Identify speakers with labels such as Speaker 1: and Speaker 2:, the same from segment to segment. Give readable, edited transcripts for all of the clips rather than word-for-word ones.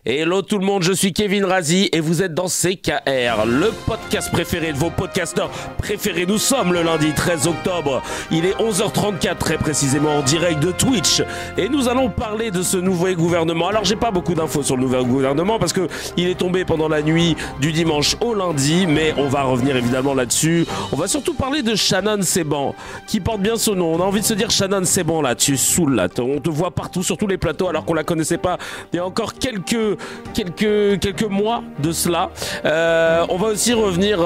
Speaker 1: Hello tout le monde, je suis Kevin Razi et vous êtes dans CKR, le podcast préféré de vos podcasteurs préférés. Nous sommes le lundi 13 octobre, il est 11h34 très précisément en direct de Twitch et nous allons parler de ce nouveau gouvernement. Alors j'ai pas beaucoup d'infos sur le nouveau gouvernement parce que il est tombé pendant la nuit du dimanche au lundi, mais on va revenir évidemment là-dessus. On va surtout parler de Shannon Seban qui porte bien son nom. On a envie de se dire Shannon Seban là, tu es saoul là, on te voit partout sur tous les plateaux alors qu'on la connaissait pas il y a encore quelques mois de cela. On va aussi revenir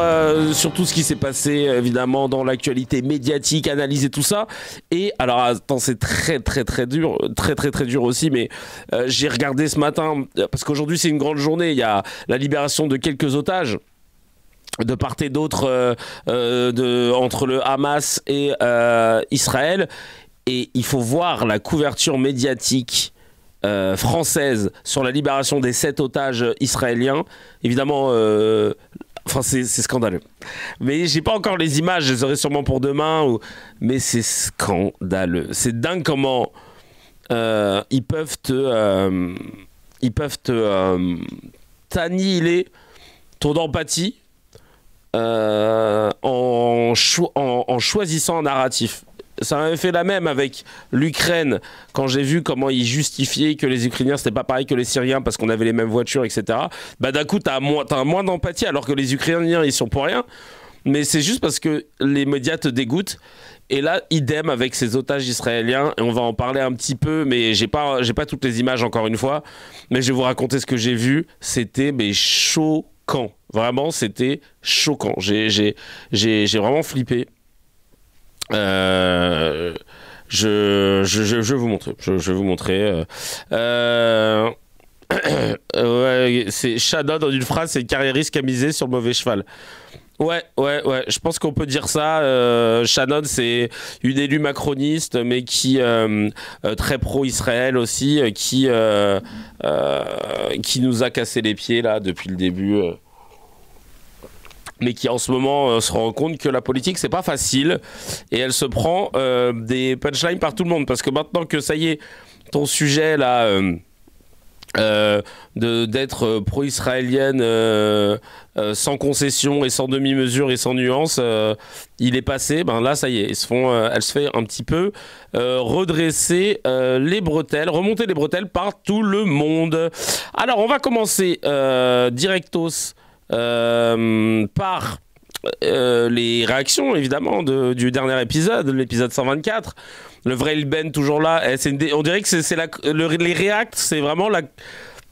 Speaker 1: sur tout ce qui s'est passé évidemment dans l'actualité médiatique, analyser tout ça. Et alors attends, c'est très dur aussi, mais j'ai regardé ce matin parce qu'aujourd'hui c'est une grande journée. Il y a la libération de quelques otages de part et d'autre entre le Hamas et Israël, et il faut voir la couverture médiatique française sur la libération des 7 otages israéliens. Évidemment, c'est scandaleux. Mais j'ai pas encore les images, je les aurai sûrement pour demain. Mais c'est scandaleux. C'est dingue comment ils peuvent t'annihiler ton empathie en choisissant un narratif. Ça avait fait la même avec l'Ukraine quand j'ai vu comment ils justifiaient que les Ukrainiens c'était pas pareil que les Syriens parce qu'on avait les mêmes voitures, etc. Bah d'un coup t'as moins d'empathie alors que les Ukrainiens ils sont pour rien. Mais c'est juste parce que les médias te dégoûtent. Et là, idem avec ces otages israéliens, et on va en parler un petit peu, mais j'ai pas toutes les images encore une fois, mais je vais vous raconter ce que j'ai vu. C'était choquant. Vraiment, c'était choquant. J'ai vraiment flippé. Je vais vous montrer. Je vais vous montrer. Ouais, c'est Shannon dans une phrase, c'est carriériste qui a misé sur le mauvais cheval. Ouais, je pense qu'on peut dire ça. Shannon, c'est une élue macroniste, mais qui très pro-Israël aussi, qui nous a cassé les pieds là depuis le début. Mais qui en ce moment se rend compte que la politique c'est pas facile et elle se prend des punchlines par tout le monde parce que maintenant que ça y est, ton sujet là d'être pro-israélienne sans concession et sans demi-mesure et sans nuance, il est passé. Ben là ça y est, elle se fait un petit peu redresser les bretelles, remonter les bretelles par tout le monde. Alors on va commencer directos par les réactions évidemment du dernier épisode, l'épisode 124. Le vrai Ilben toujours là. On dirait que les réacts, c'est vraiment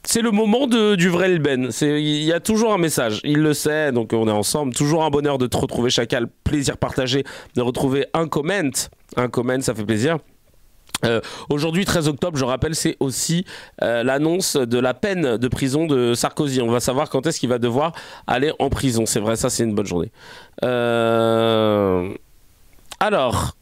Speaker 1: c'est le moment du vrai Ilben. Il y a toujours un message, il le sait, donc on est ensemble. Toujours un bonheur de te retrouver, Chacal. Plaisir partagé de retrouver un comment, ça fait plaisir. Aujourd'hui 13 octobre, je rappelle, c'est aussi l'annonce de la peine de prison de Sarkozy. On va savoir quand est-ce qu'il va devoir aller en prison. C'est vrai, ça c'est une bonne journée. Alors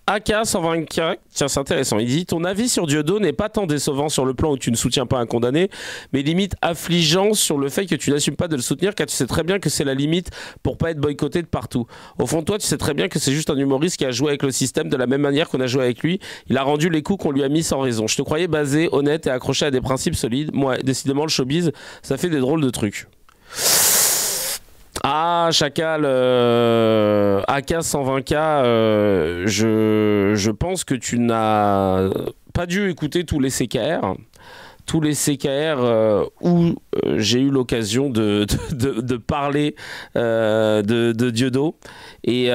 Speaker 1: AK124, tiens c'est intéressant, il dit: ton avis sur Dieudo n'est pas tant décevant sur le plan où tu ne soutiens pas un condamné, mais limite affligeant sur le fait que tu n'assumes pas de le soutenir, car tu sais très bien que c'est la limite pour pas être boycotté de partout. Au fond de toi, tu sais très bien que c'est juste un humoriste qui a joué avec le système de la même manière qu'on a joué avec lui. Il a rendu les coups qu'on lui a mis sans raison. Je te croyais basé, honnête et accroché à des principes solides. Moi, décidément, le showbiz, ça fait des drôles de trucs. Ah, Chacal, AK120K, je pense que tu n'as pas dû écouter tous les CKR. Tous les CKR où j'ai eu l'occasion de parler de Dieudo. Et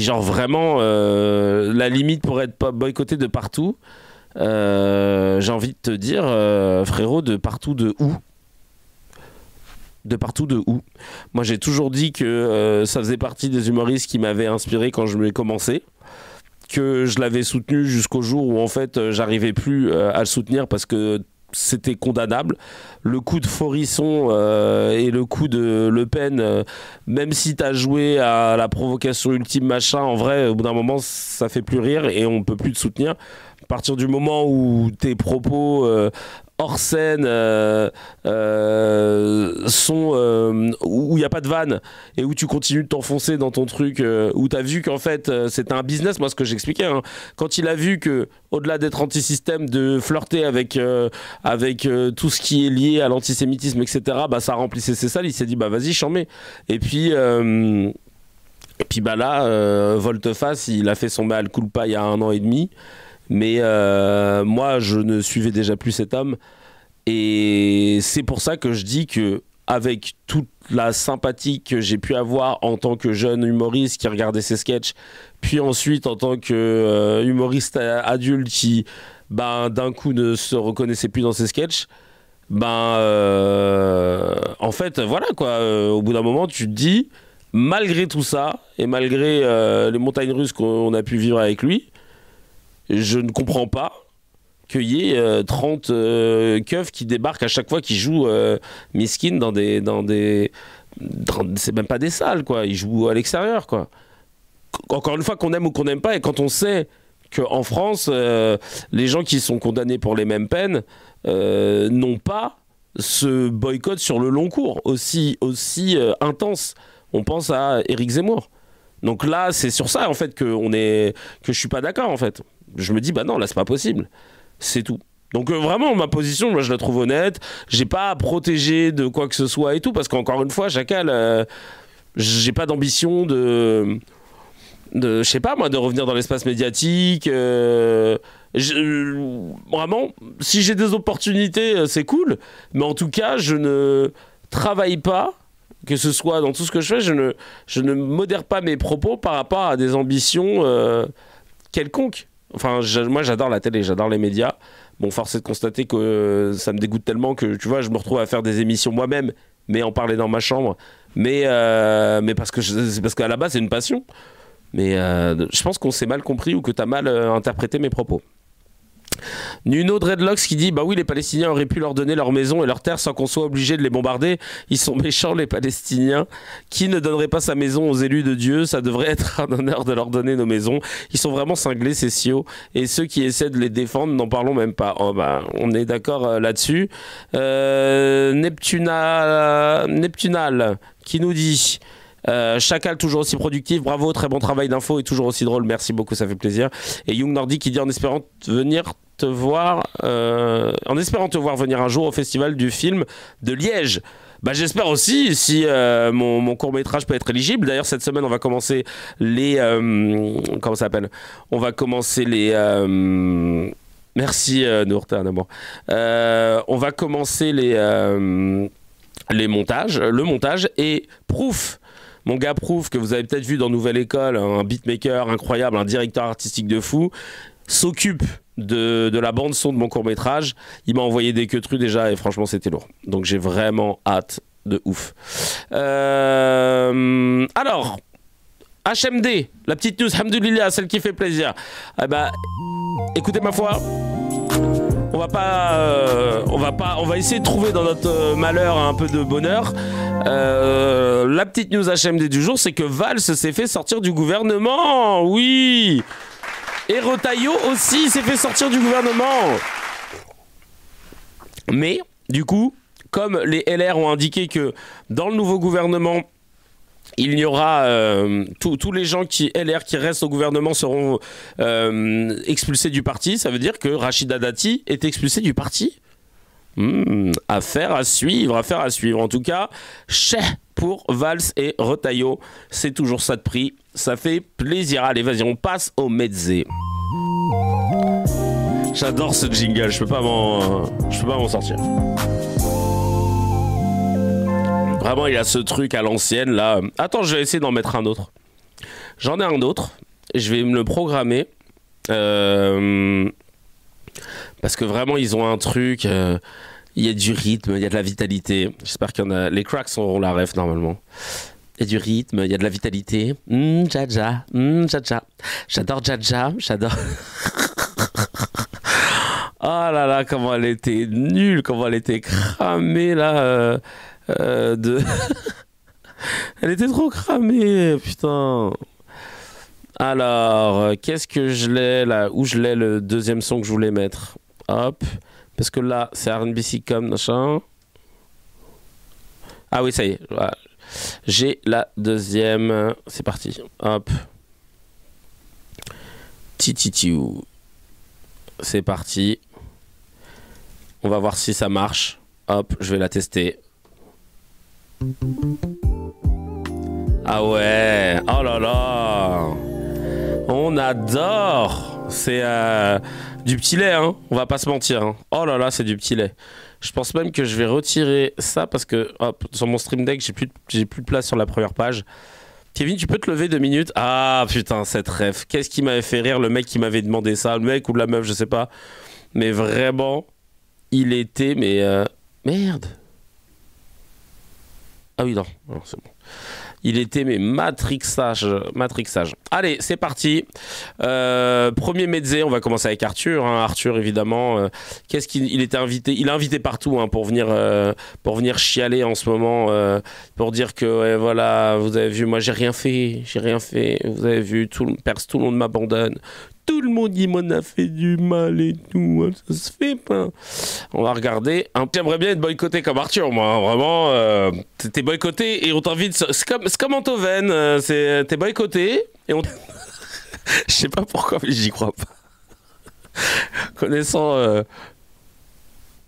Speaker 1: genre vraiment, la limite pour être boycotté de partout, j'ai envie de te dire, frérot, de partout de où ? De partout de où ? Moi j'ai toujours dit que ça faisait partie des humoristes qui m'avaient inspiré quand je l'ai commencé, que je l'avais soutenu jusqu'au jour où en fait j'arrivais plus à le soutenir parce que c'était condamnable. Le coup de Forisson et le coup de Le Pen, même si t'as joué à la provocation ultime machin, en vrai au bout d'un moment ça fait plus rire et on peut plus te soutenir. À partir du moment où tes propos hors scène sont où il n'y a pas de vanne et où tu continues de t'enfoncer dans ton truc, où tu as vu qu'en fait c'était un business, moi ce que j'expliquais, hein. Quand il a vu que au-delà d'être anti-système, de flirter avec tout ce qui est lié à l'antisémitisme, etc., bah ça remplissait ses salles, il s'est dit bah vas-y j'en mets. Et puis bah là, Volte-Face, il a fait son mea culpa il y a 1 an et demi. Mais moi, je ne suivais déjà plus cet homme. Et c'est pour ça que je dis que, avec toute la sympathie que j'ai pu avoir en tant que jeune humoriste qui regardait ses sketchs, puis ensuite en tant que humoriste adulte qui, ben, d'un coup, ne se reconnaissait plus dans ses sketchs, ben, en fait, voilà quoi. Au bout d'un moment, tu te dis, malgré tout ça, et malgré les montagnes russes qu'on a pu vivre avec lui, je ne comprends pas qu'il y ait 30 keufs qui débarquent à chaque fois qu'ils jouent Miskin dans c'est même pas des salles, quoi. Ils jouent à l'extérieur, quoi. Encore une fois, qu'on aime ou qu'on n'aime pas, et quand on sait qu'en France, les gens qui sont condamnés pour les mêmes peines n'ont pas ce boycott sur le long cours aussi intense. On pense à Éric Zemmour. Donc là, c'est sur ça en fait que je suis pas d'accord en fait. Je me dis bah non, là c'est pas possible. C'est tout. Donc vraiment ma position, moi je la trouve honnête. J'ai pas à protéger de quoi que ce soit et tout parce qu'encore une fois, Chacal, j'ai pas d'ambition de je sais pas moi, de revenir dans l'espace médiatique. Vraiment, si j'ai des opportunités, c'est cool. Mais en tout cas, je ne travaille pas. Que ce soit dans tout ce que je fais, je ne modère pas mes propos par rapport à des ambitions quelconques. Enfin, moi, j'adore la télé, j'adore les médias. Bon, force est de constater que ça me dégoûte tellement que, tu vois, je me retrouve à faire des émissions moi-même, mais en parler dans ma chambre. Mais parce qu'à la base, c'est une passion. Mais je pense qu'on s'est mal compris ou que tu as mal interprété mes propos. Nuno Dreadlocks qui dit bah oui, les Palestiniens auraient pu leur donner leur maison et leur terre sans qu'on soit obligé de les bombarder. Ils sont méchants, les Palestiniens. Qui ne donnerait pas sa maison aux élus de Dieu? Ça devrait être un honneur de leur donner nos maisons. Ils sont vraiment cinglés, ces CIO. Et ceux qui essaient de les défendre, n'en parlons même pas. Oh, bah, on est d'accord là-dessus. Neptunal qui nous dit Chacal toujours aussi productif, bravo, très bon travail d'info et toujours aussi drôle, merci beaucoup, ça fait plaisir. Et Young Nordic qui dit en espérant te voir venir un jour au festival du film de Liège. Bah j'espère aussi si mon court-métrage peut être éligible. D'ailleurs cette semaine on va commencer les comment ça s'appelle, on va commencer les merci Nourta d'abord. On va commencer le montage et Proof. Mon gars Proof, que vous avez peut-être vu dans Nouvelle École, un beatmaker incroyable, un directeur artistique de fou, s'occupe de la bande son de mon court-métrage. Il m'a envoyé des queutrus déjà et franchement c'était lourd. Donc j'ai vraiment hâte de ouf. Alors, HMD, la petite news, hamdoulillah, celle qui fait plaisir. Eh ben, écoutez ma foi, on va essayer de trouver dans notre malheur un peu de bonheur. La petite news HMD du jour, c'est que Valls s'est fait sortir du gouvernement. Oui. Et Retailleau aussi s'est fait sortir du gouvernement. Mais, du coup, comme les LR ont indiqué que dans le nouveau gouvernement, il y aura tous les gens LR qui restent au gouvernement seront expulsés du parti. Ça veut dire que Rachida Dati est expulsée du parti. Affaire à suivre. En tout cas, chais pour Valls et Retailleau. C'est toujours ça de prix. Ça fait plaisir. Allez, vas-y, on passe au mezze. J'adore ce jingle. Je peux pas m'en sortir. Vraiment, il y a ce truc à l'ancienne là. Attends, je vais essayer d'en mettre un autre. J'en ai un autre. Je vais me le programmer. Parce que vraiment, ils ont un truc. Il y a du rythme, il y a de la vitalité. J'espère qu'il y en a. Les cracks auront la ref normalement. Il y a du rythme, il y a de la vitalité. Jaja. Jaja. J'adore Jaja. J'adore. Oh là là, comment elle était nulle, comment elle était cramée là. Elle était trop cramée, putain. Alors, qu'est-ce que je l'ai là? Où je l'ai le deuxième son que je voulais mettre? Hop, Parce que là, c'est R&B sitcom, machin. Ah oui, ça y est. Voilà. J'ai la deuxième. C'est parti. Hop. Titiou. C'est parti. On va voir si ça marche. Hop, je vais la tester. Ah ouais. Oh là là. On adore. C'est du petit lait, hein. On va pas se mentir. Hein. Oh là là, c'est du petit lait. Je pense même que je vais retirer ça parce que hop, sur mon Stream Deck, j'ai plus de place sur la première page. Kevin, tu peux te lever 2 minutes? Ah putain, cette ref. Qu'est-ce qui m'avait fait rire, le mec qui m'avait demandé ça, le mec ou la meuf, je sais pas. Mais vraiment, il était merde. Ah oui, non, c'est bon. Il était matrixage. Allez, c'est parti. Premier mezzé, on va commencer avec Arthur. Hein. Arthur, évidemment, qu'est-ce qu'il était invité? Il est invité partout hein, pour venir chialer en ce moment, pour dire que ouais, voilà, vous avez vu, moi j'ai rien fait. Vous avez vu, tout le monde m'abandonne. Tout le monde il m'en a fait du mal et tout, ça se fait pas. On va regarder. J'aimerais bien être boycotté comme Arthur, moi. Vraiment, t'es boycotté et on t'invite. C'est comme Antoven, t'es boycotté et on. Je sais pas pourquoi, mais j'y crois pas. Connaissant.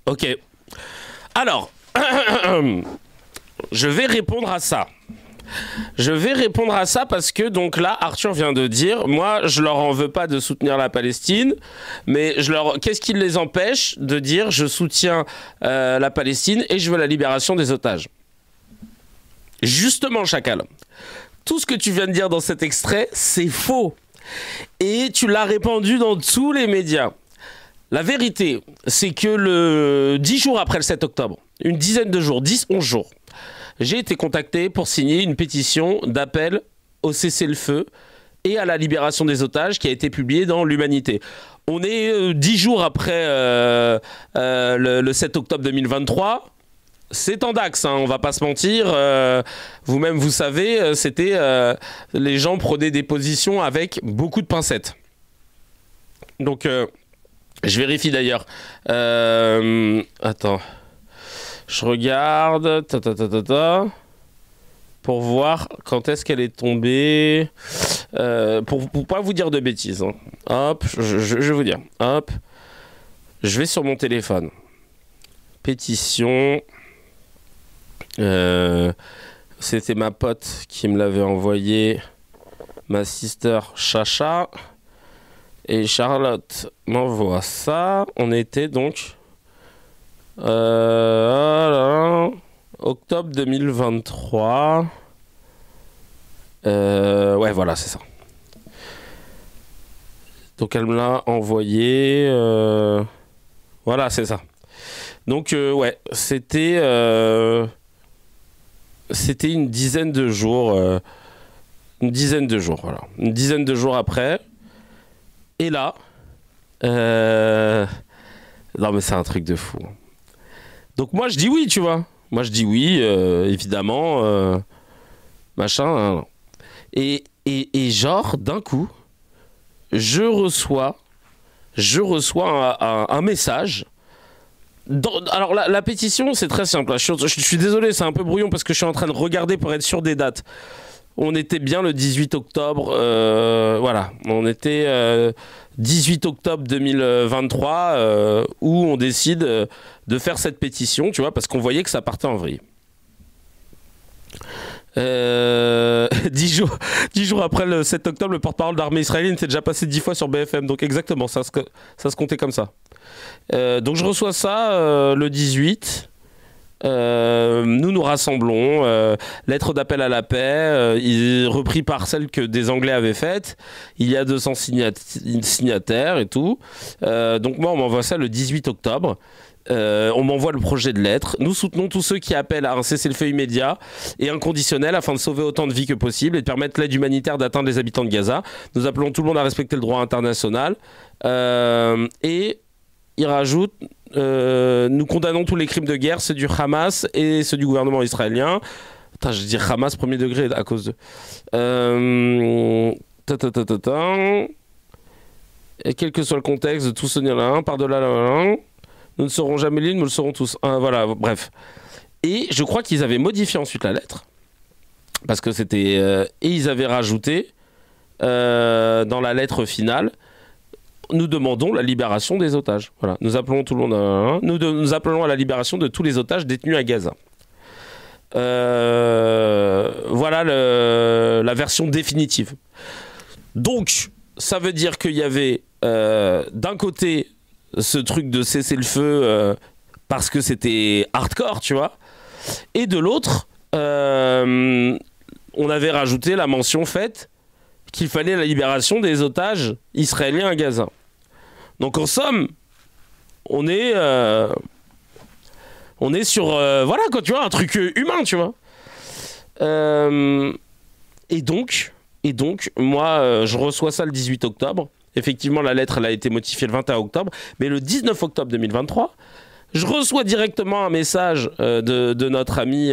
Speaker 1: Ok. Alors, je vais répondre à ça. Parce que donc là Arthur vient de dire moi je leur en veux pas de soutenir la Palestine mais qu'est-ce qui les empêche de dire je soutiens la Palestine et je veux la libération des otages? Justement Chacal, tout ce que tu viens de dire dans cet extrait c'est faux et tu l'as répandu dans tous les médias. La vérité c'est que le 10 jours après le 7 octobre, une dizaine de jours, 10-11 jours, j'ai été contacté pour signer une pétition d'appel au cessez-le-feu et à la libération des otages qui a été publiée dans l'Humanité. On est 10 jours après le 7 octobre 2023. C'est en dax, hein, on va pas se mentir. Vous-même, vous savez, les gens prenaient des positions avec beaucoup de pincettes. Donc, je vérifie d'ailleurs. Attends. Je regarde, pour voir quand est-ce qu'elle est tombée, pour pas vous dire de bêtises. Hein. Hop, je vais vous dire. Hop, je vais sur mon téléphone. Pétition. C'était ma pote qui me l'avait envoyé, ma sister Chacha. Et Charlotte m'envoie ça. On était donc... octobre 2023. Ouais, voilà, c'est ça. Donc elle me l'a envoyé. Voilà, c'est ça. Donc ouais, c'était une dizaine de jours. Voilà. Une dizaine de jours après. Et là, non mais c'est un truc de fou. Donc moi je dis oui, tu vois. Moi je dis oui, évidemment, machin. Hein. Et genre d'un coup, je reçois un message. Alors la pétition c'est très simple. Je suis désolé, c'est un peu brouillon parce que je suis en train de regarder pour être sûr des dates. On était bien le 18 octobre, voilà. On était 18 octobre 2023 où on décide de faire cette pétition, tu vois, parce qu'on voyait que ça partait en vrille. 10 jours après le 7 octobre, le porte-parole d'armée israélienne s'est déjà passé 10 fois sur BFM, donc exactement, ça se comptait comme ça. Donc je reçois ça le 18. Nous rassemblons, lettre d'appel à la paix, repris par celle que des Anglais avaient faite. Il y a 200 signataires et tout. Donc moi, on m'envoie ça le 18 octobre. On m'envoie le projet de lettre. Nous soutenons tous ceux qui appellent à un cessez-le-feu immédiat et inconditionnel afin de sauver autant de vies que possible et de permettre l'aide humanitaire d'atteindre les habitants de Gaza. Nous appelons tout le monde à respecter le droit international. Et il rajoute... nous condamnons tous les crimes de guerre, ceux du Hamas et ceux du gouvernement israélien. Putain, je dis Hamas premier degré à cause de... Et quel que soit le contexte de tout ce par-delà Nous ne serons jamais libres, nous le serons tous. Voilà, bref. Et je crois qu'ils avaient modifié ensuite la lettre. Parce que c'était... et ils avaient rajouté, dans la lettre finale, nous demandons la libération des otages. Voilà. Nous appelons tout le monde... nous appelons à la libération de tous les otages détenus à Gaza. Voilà la version définitive. Donc, ça veut dire qu'il y avait d'un côté ce truc de cesser le feu parce que c'était hardcore, tu vois, et de l'autre, on avait rajouté la mention faite qu'il fallait la libération des otages israéliens à Gaza. Donc en somme, on est sur voilà quoi, tu vois, un truc humain, tu vois. Et donc moi je reçois ça le 18 octobre. Effectivement, la lettre elle a été modifiée le 21 octobre, mais le 19 octobre 2023, je reçois directement un message de notre ami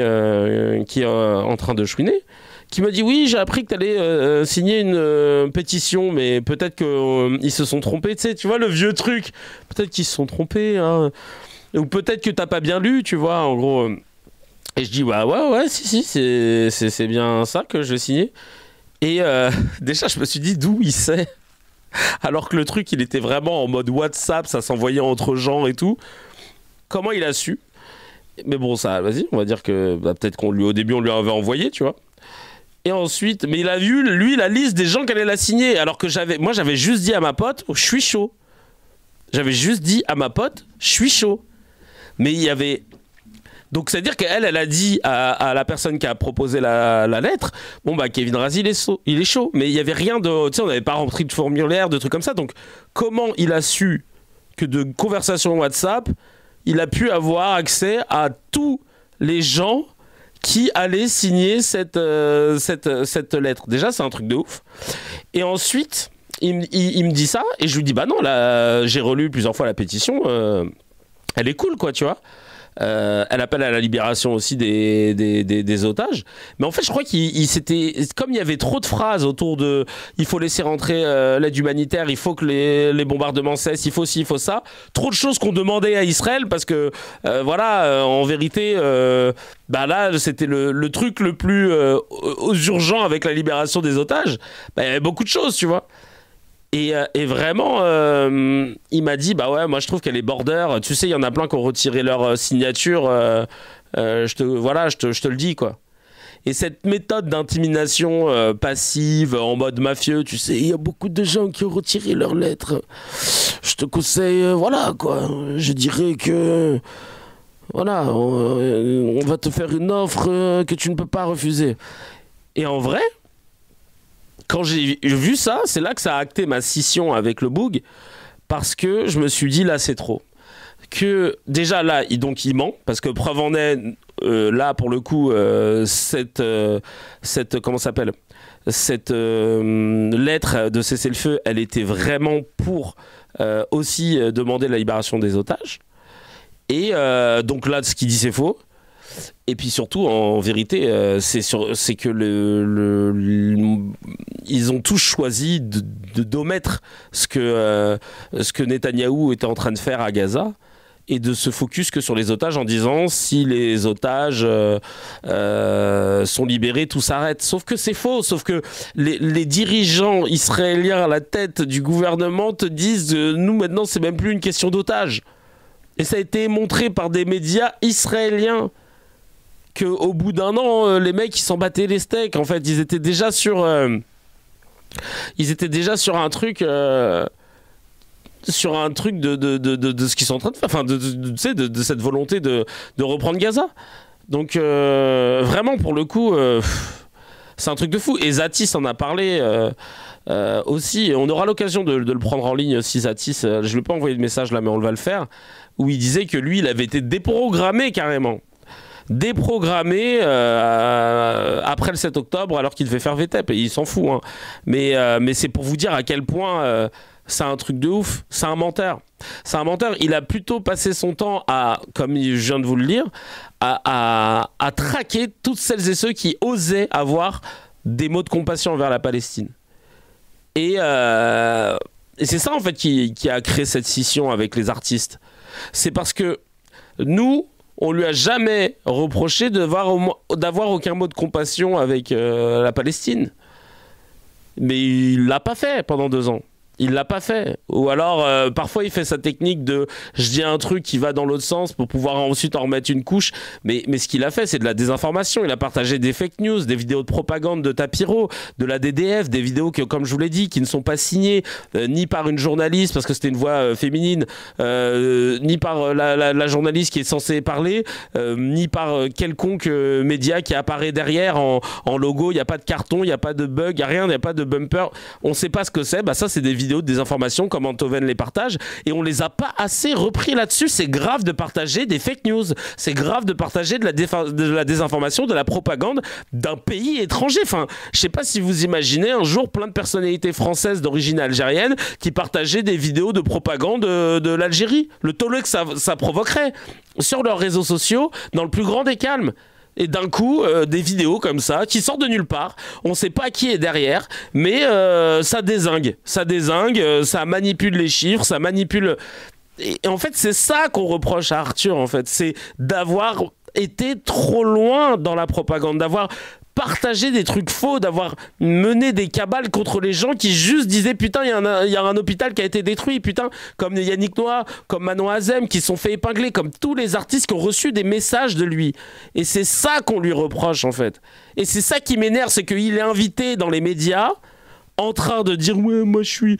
Speaker 1: qui est en train de chouiner, qui me dit oui, j'ai appris que tu allais signer une pétition, mais peut-être qu'ils se sont trompés, tu vois, le vieux truc, peut-être qu'ils se sont trompés, hein. Ou peut-être que t'as pas bien lu, tu vois, en gros. Et je dis ouais, si, c'est bien ça que je vais signer. Et déjà, je me suis dit d'où il sait. Alors que le truc, il était vraiment en mode WhatsApp, ça s'envoyait entre gens et tout. Comment il a su? Mais bon, ça, vas-y, on va dire que peut-être au début, on lui avait envoyé, tu vois. Et ensuite, mais il a vu, lui, la liste des gens qui allaient la signer. Alors que moi, j'avais juste dit à ma pote, je suis chaud. J'avais juste dit à ma pote, je suis chaud. Mais il y avait... Donc, c'est-à-dire qu'elle, elle a dit à la personne qui a proposé la lettre, bon, bah, Kevin Razi, il est chaud. Mais il n'y avait rien de... Tu sais, on n'avait pas rempli de formulaire, de trucs comme ça. Donc, comment il a su que de conversations WhatsApp, il a pu avoir accès à tous les gens qui allaient signer cette lettre? Déjà, c'est un truc de ouf. Et ensuite, il me dit ça, et je lui dis, bah non, là, j'ai relu plusieurs fois la pétition, elle est cool, quoi, tu vois. Elle appelle à la libération aussi des otages. Mais en fait, je crois qu'il s'était... Comme il y avait trop de phrases autour de... Il faut laisser rentrer l'aide humanitaire, il faut que les bombardements cessent, il faut ci, il faut ça. Trop de choses qu'on demandait à Israël parce que, voilà, en vérité, bah là, c'était le truc le plus urgent avec la libération des otages. Bah, il y avait beaucoup de choses, tu vois. Et vraiment, il m'a dit, bah ouais, moi je trouve qu'elle est border. Tu sais, il y en a plein qui ont retiré leur signature. Je te le dis, quoi. Et cette méthode d'intimidation passive, en mode mafieux, tu sais, il y a beaucoup de gens qui ont retiré leurs lettres. Je te conseille, voilà, quoi. Je dirais que, voilà, on va te faire une offre que tu ne peux pas refuser. Et en vrai... Quand j'ai vu ça, c'est là que ça a acté ma scission avec le Boug, parce que je me suis dit, là, c'est trop. Que déjà, là, donc, il ment, parce que preuve en est, là, pour le coup, cette comment ça s'appelle, cette lettre de cessez-le-feu, elle était vraiment pour aussi demander la libération des otages. Et donc là, ce qu'il dit, c'est faux. Et puis surtout, en vérité, c'est que ils ont tous choisi d'omettre ce que Netanyahou était en train de faire à Gaza et de se focus que sur les otages en disant si les otages sont libérés, tout s'arrête. Sauf que c'est faux, sauf que les dirigeants israéliens à la tête du gouvernement te disent nous maintenant c'est même plus une question d'otages. Et ça a été montré par des médias israéliens. Qu'au bout d'un an, les mecs ils s'en battaient les steaks. En fait, ils étaient déjà sur un truc de ce qu'ils sont en train de faire, enfin de cette volonté de reprendre Gaza. Donc vraiment pour le coup, c'est un truc de fou. Et Zatis en a parlé aussi. On aura l'occasion de le prendre en ligne si Zatis. Je lui ai pas envoyé de message là, mais on va le faire. Où il disait que lui, il avait été déprogrammé carrément. Déprogrammé après le 7 octobre alors qu'il devait faire VTEP et il s'en fout, hein. Mais c'est pour vous dire à quel point c'est un truc de ouf. C'est un menteur. Il a plutôt passé son temps à, comme je viens de vous le lire, à traquer toutes celles et ceux qui osaient avoir des mots de compassion envers la Palestine. Et c'est ça en fait qui a créé cette scission avec les artistes. C'est parce que nous, on lui a jamais reproché d'avoir aucun mot de compassion avec la Palestine. Mais il l'a pas fait pendant 2 ans. Il l'a pas fait. Ou alors, parfois, il fait sa technique de je dis un truc qui va dans l'autre sens pour pouvoir ensuite en remettre une couche. Mais ce qu'il a fait, c'est de la désinformation. Il a partagé des fake news, des vidéos de propagande de Tapiro, de la DDF, des vidéos que, comme je vous l'ai dit, qui ne sont pas signées ni par une journaliste, parce que c'était une voix féminine, ni par la journaliste qui est censée parler, ni par quelconque média qui apparaît derrière en logo. Il n'y a pas de carton, il n'y a pas de bug, il n'y a rien, il n'y a pas de bumper. On ne sait pas ce que c'est. Bah, ça, c'est des vidéos de désinformation, comme Antoven les partage, et on les a pas assez repris là-dessus. C'est grave de partager des fake news, c'est grave de partager de la désinformation, de la propagande d'un pays étranger. Enfin, je sais pas si vous imaginez un jour plein de personnalités françaises d'origine algérienne qui partageaient des vidéos de propagande de l'Algérie, le tollé que ça provoquerait sur leurs réseaux sociaux dans le plus grand des calmes. Et d'un coup, des vidéos comme ça, qui sortent de nulle part, on sait pas qui est derrière, mais ça dézingue, ça manipule les chiffres, ça manipule... Et en fait, c'est ça qu'on reproche à Arthur, en fait, c'est d'avoir été trop loin dans la propagande, d'avoir partagé des trucs faux, d'avoir mené des cabales contre les gens qui juste disaient putain, il y a un hôpital qui a été détruit, putain, comme Yannick Noah, comme Manon Azem, qui se sont fait épingler, comme tous les artistes qui ont reçu des messages de lui. Et c'est ça qu'on lui reproche, en fait. Et c'est ça qui m'énerve, c'est qu'il est invité dans les médias en train de dire ouais, moi je suis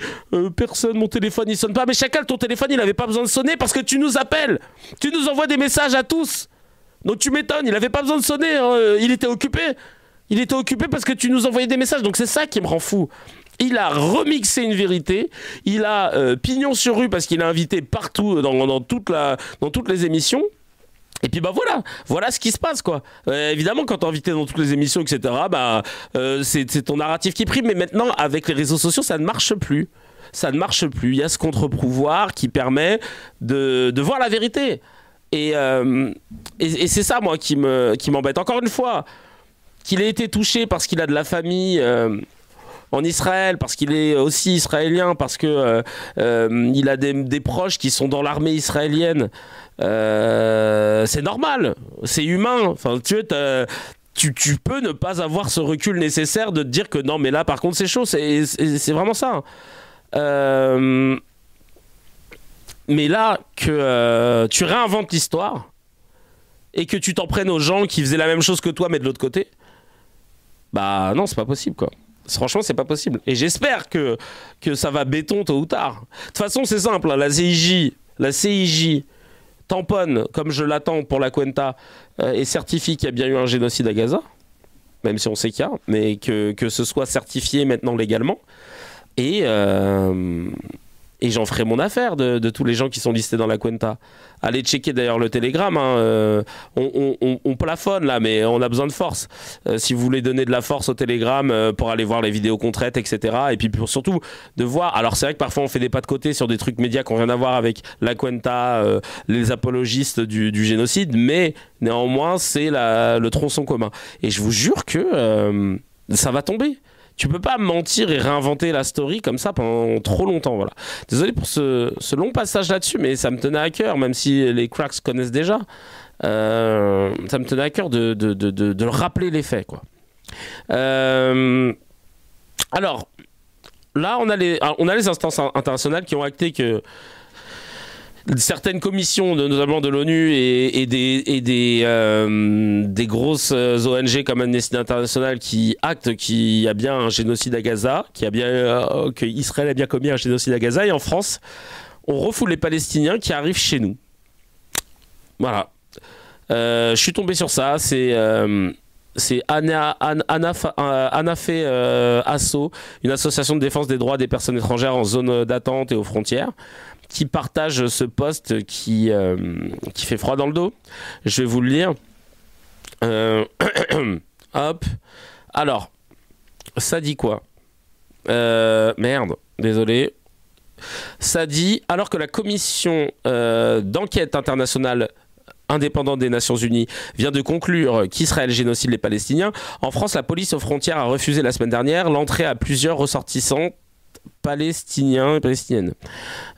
Speaker 1: personne, mon téléphone il sonne pas. Mais Chacal, ton téléphone il avait pas besoin de sonner parce que tu nous appelles, tu nous envoies des messages à tous. Donc tu m'étonnes, il avait pas besoin de sonner, hein. Il était occupé. Il était occupé parce que tu nous envoyais des messages. Donc c'est ça qui me rend fou. Il a remixé une vérité. Il a pignon sur rue parce qu'il a invité partout dans toutes les émissions. Et puis bah voilà ce qui se passe quoi. Évidemment quand t'es invité dans toutes les émissions etc. Bah c'est ton narratif qui prime. Mais maintenant avec les réseaux sociaux ça ne marche plus. Ça ne marche plus. Il y a ce contre-pouvoir qui permet de voir la vérité. Et c'est ça moi qui m'embête. Encore une fois. Qu'il ait été touché parce qu'il a de la famille en Israël, parce qu'il est aussi israélien, parce que il a des proches qui sont dans l'armée israélienne, c'est normal, c'est humain. Enfin, tu peux ne pas avoir ce recul nécessaire de te dire que non, mais là, par contre, c'est chaud. C'est vraiment ça. Mais là, que tu réinventes l'histoire et que tu t'en prennes aux gens qui faisaient la même chose que toi, mais de l'autre côté. Bah non, c'est pas possible quoi. Franchement, c'est pas possible. Et j'espère que ça va béton tôt ou tard. De toute façon, c'est simple. Hein, la CIJ tamponne, comme je l'attends pour la Cuenta, et certifie qu'il y a bien eu un génocide à Gaza, même si on sait qu'il y a, mais que ce soit certifié maintenant légalement. Et j'en ferai mon affaire de tous les gens qui sont listés dans la Cuenta. Allez checker d'ailleurs le Telegram. Hein, on plafonne là, mais on a besoin de force. Si vous voulez donner de la force au Telegram pour aller voir les vidéos qu'on traite, etc. Et puis surtout de voir. Alors c'est vrai que parfois on fait des pas de côté sur des trucs médias qui n'ont rien à voir avec la Cuenta, les apologistes du génocide, mais néanmoins c'est le tronçon commun. Et je vous jure que ça va tomber. Tu peux pas mentir et réinventer la story comme ça pendant trop longtemps. Voilà. Désolé pour ce long passage là-dessus, mais ça me tenait à cœur, même si les cracks connaissent déjà. Ça me tenait à cœur de rappeler les faits, quoi. Alors, là, on a les instances internationales qui ont acté que certaines commissions, notamment de l'ONU et des grosses ONG comme Amnesty International qui actent qu'il y a bien un génocide à Gaza, que Israël a bien commis un génocide à Gaza, et en France, on refoule les Palestiniens qui arrivent chez nous. Voilà. Je suis tombé sur ça, c'est Anafé Asso, une association de défense des droits des personnes étrangères en zone d'attente et aux frontières, qui partage ce post qui fait froid dans le dos. Je vais vous le lire. Hop. Alors, ça dit quoi? Merde, désolé. Ça dit, alors que la commission d'enquête internationale indépendante des Nations Unies vient de conclure qu'Israël génocide les Palestiniens, en France, la police aux frontières a refusé la semaine dernière l'entrée à plusieurs ressortissants palestiniens et palestiniennes.